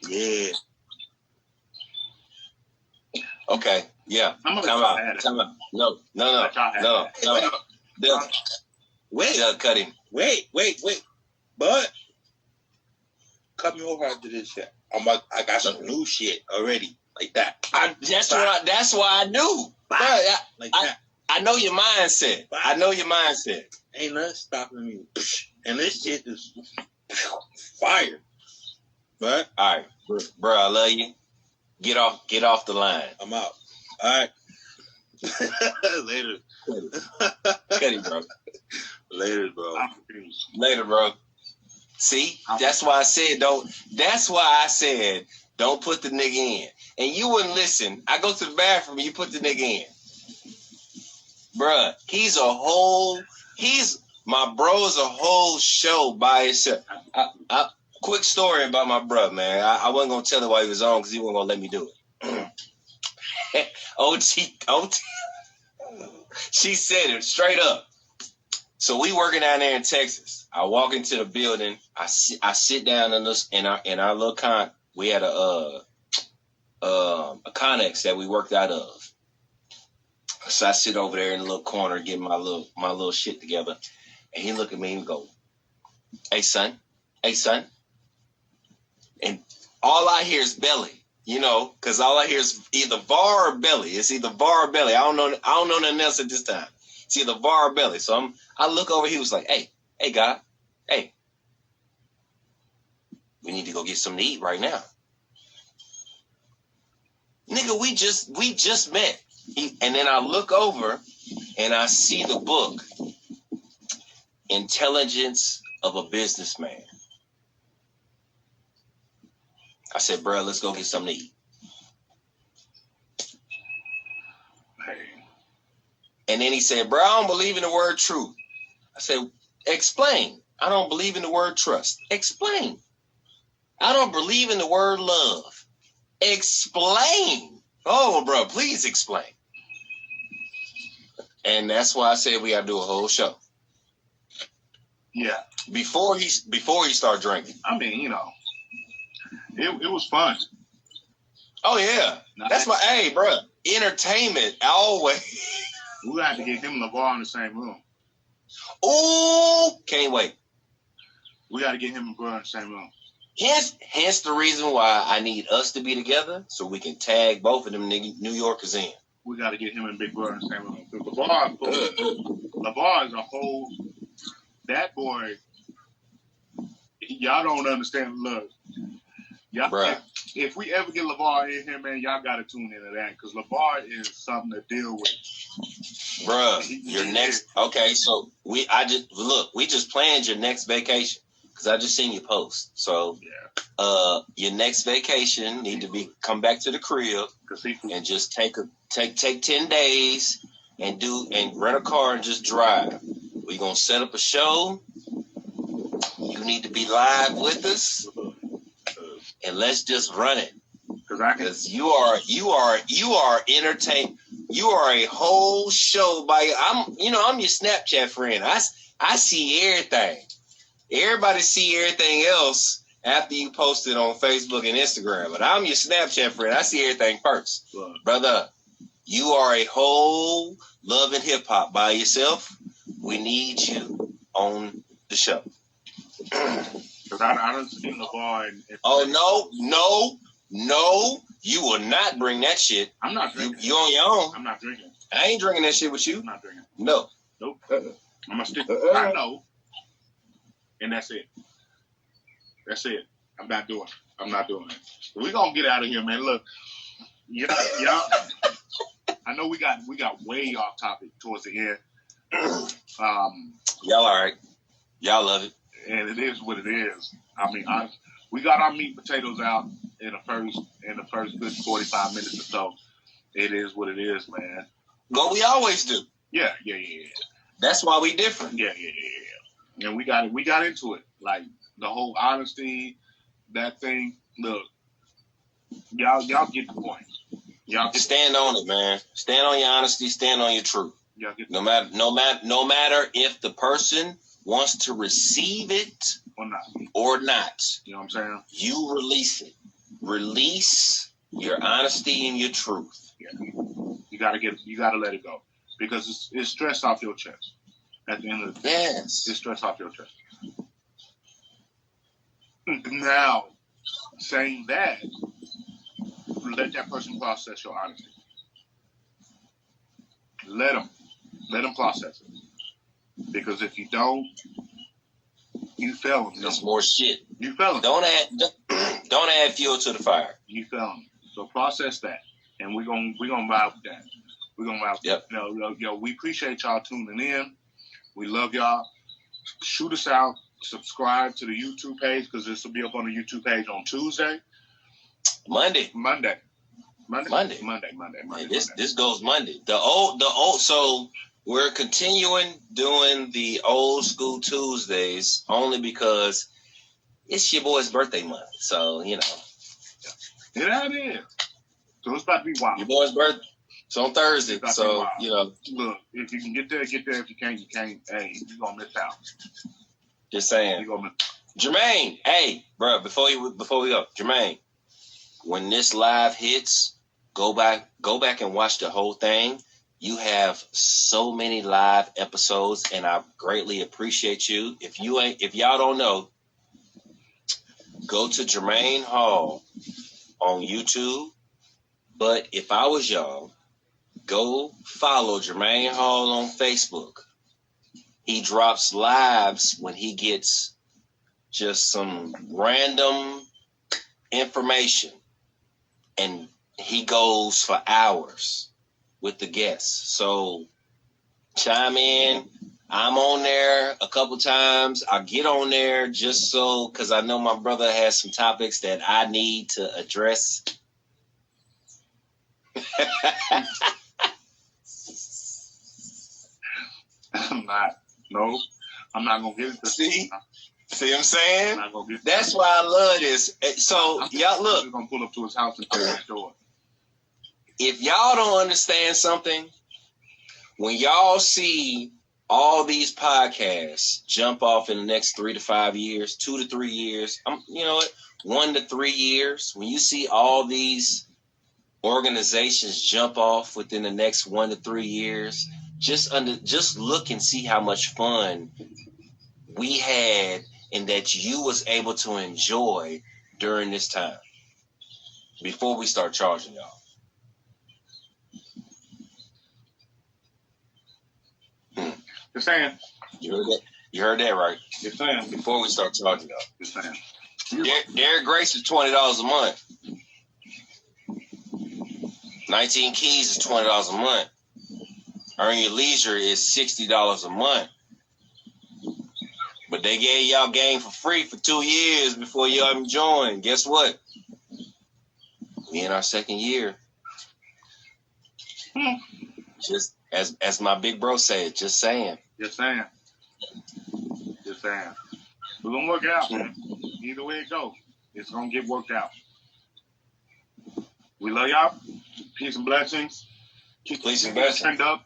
Yeah. Okay. Yeah. I'm gonna Time out. No. Wait. Cut him. Wait. But cut me over after this shit. I got some new shit already. Like that. That's why I knew. Bro, I know your mindset. Ain't nothing stopping me. And this shit is fire. Right? All right. Bro, I love you. Get off the line. I'm out. All right. Later. Cut it, bro. Later, bro. I'm confused. Later, bro. See? That's why I said don't put the nigga in. And you wouldn't listen. I go to the bathroom and you put the nigga in. Bruh, my bro is a whole show by himself. Quick story about my brother, man. I wasn't going to tell it while he was on because he wasn't going to let me do it. OT. She said it straight up. So we working down there in Texas. I walk into the building. I sit down in our little we had a Connex that we worked out of. So I sit over there in the little corner getting my little shit together. And he look at me and go, Hey son. And all I hear is belly, because all I hear is either VAR or belly. It's either VAR or belly. I don't know nothing else at this time. It's either VAR or belly. So I look over, he was like, hey, guy, hey, we need to go get something to eat right now. Nigga, we just met. And then I look over and I see the book, Intelligence of a Businessman. I said, bro, let's go get something to eat. Hey. And then he said, bro, I don't believe in the word truth. I said, explain. I don't believe in the word trust. Explain. I don't believe in the word love. Explain. Oh, bro, please explain. And that's why I said we got to do a whole show. Yeah. Before he started drinking. I mean, it was fun. Oh yeah, that's my bro. Entertainment always. We got to get him and LeVar in the same room. Oh, can't wait. We got to get him and Bro in the same room. Hence the reason why I need us to be together so we can tag both of them New Yorkers in. We got to get him and Big Bro in the same room. LeVar is a whole that boy, y'all don't understand. Look, y'all, Bruh. if we ever get LeVar in here, man, y'all got to tune into that because LeVar is something to deal with. Bruh, your next. Okay, so we just planned your next vacation because I just seen your post. So, your next vacation need to come back to the crib and just take 10 days and rent a car and just drive. We're gonna set up a show. You need to be live with us, and let's just run it. Because you are entertained. You are a whole show I'm your Snapchat friend. I see everything. Everybody see everything else after you post it on Facebook and Instagram. But I'm your Snapchat friend. I see everything first. Brother, you are a whole love and hip hop by yourself. We need you on the show. Because I don't see LeVar. Oh, no. You will not bring that shit. I'm not drinking. You on your own. I'm not drinking. I ain't drinking that shit with you. I'm not drinking. No. Nope. I'm going to stick to I know. And that's it. That's it. I'm not doing it. We're going to get out of here, man. Look, y'all, I know we got way off topic towards the end. Y'all all right. Y'all love it. And it is what it is. I mean, we got our meat and potatoes out in the first good 45 minutes or so. It is what it is, man. But we always do. Yeah. That's why we different. Yeah. And we got into it. Like the whole honesty, that thing. Look, y'all get the point. Y'all Stand on it, man. Stand on your honesty. Stand on your truth. Y'all get No matter if the person wants to receive it or not. You know what I'm saying? You release it. Release your honesty and your truth. Yeah. You gotta let it go. Because it's stress off your chest. At the end of the day. Yes. It's stress off your chest. Now, saying that, let that person process your honesty. Let them process it. Because if you don't, you fell them. There's more shit. You fell them. Don't add fuel to the fire. You fell them. So process that, and we're gonna vibe with that. We're gonna vibe. Yep. Yo, we appreciate y'all tuning in. We love y'all. Shoot us out. Subscribe to the YouTube page because this will be up on the YouTube page on Tuesday. Monday. This goes Monday. The old. So we're continuing doing the old school Tuesdays only because it's your boy's birthday month. So Yeah, it is. So it's about to be wild. Your boy's birthday. It's on Thursday. So Look, if you can get there, get there. If you can't, you can't. Hey, you're gonna miss out. Just saying. You're gonna miss. Jermaine, hey, bro, before we go, Jermaine, when this live hits, go back and watch the whole thing. You have so many live episodes, and I greatly appreciate you. If y'all don't know, go to Jermaine Hall on YouTube. But if I was y'all, go follow Jermaine Hall on Facebook. He drops lives when he gets just some random information, and he goes for hours with the guests. So chime in. I'm on there a couple times. I get on there just so, because I know my brother has some topics that I need to address. I'm not gonna get it. See what I'm saying? I'm not gonna get That's why I love this. So y'all look. We're gonna pull up to his house and open his door. If y'all don't understand something, when y'all see all these podcasts jump off in the next 3 to 5 years, 2 to 3 years, 1 to 3 years, when you see all these organizations jump off within the next 1 to 3 years, just look and see how much fun we had and that you was able to enjoy during this time before we start charging y'all. Just saying. You heard that? You heard that right. Yes, Sam. Before we start talking about Yes, Sam. Derek Grace is $20 a month. 19 Keys is $20 a month. Earn Your Leisure is $60 a month. But they gave y'all game for free for 2 years before y'all even joined. Guess what? We in our second year. Just as my big bro said, just saying. Yes, Sam. Yes, Sam. We're gonna work it out, man. Either way it goes, it's gonna get worked out. We love y'all. Peace and blessings. Keep Peace and the blessings. trend up.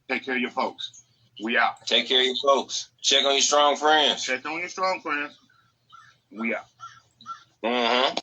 Take care of your folks. We out. Take care of your folks. Check on your strong friends. Check on your strong friends. We out. Mm-hmm.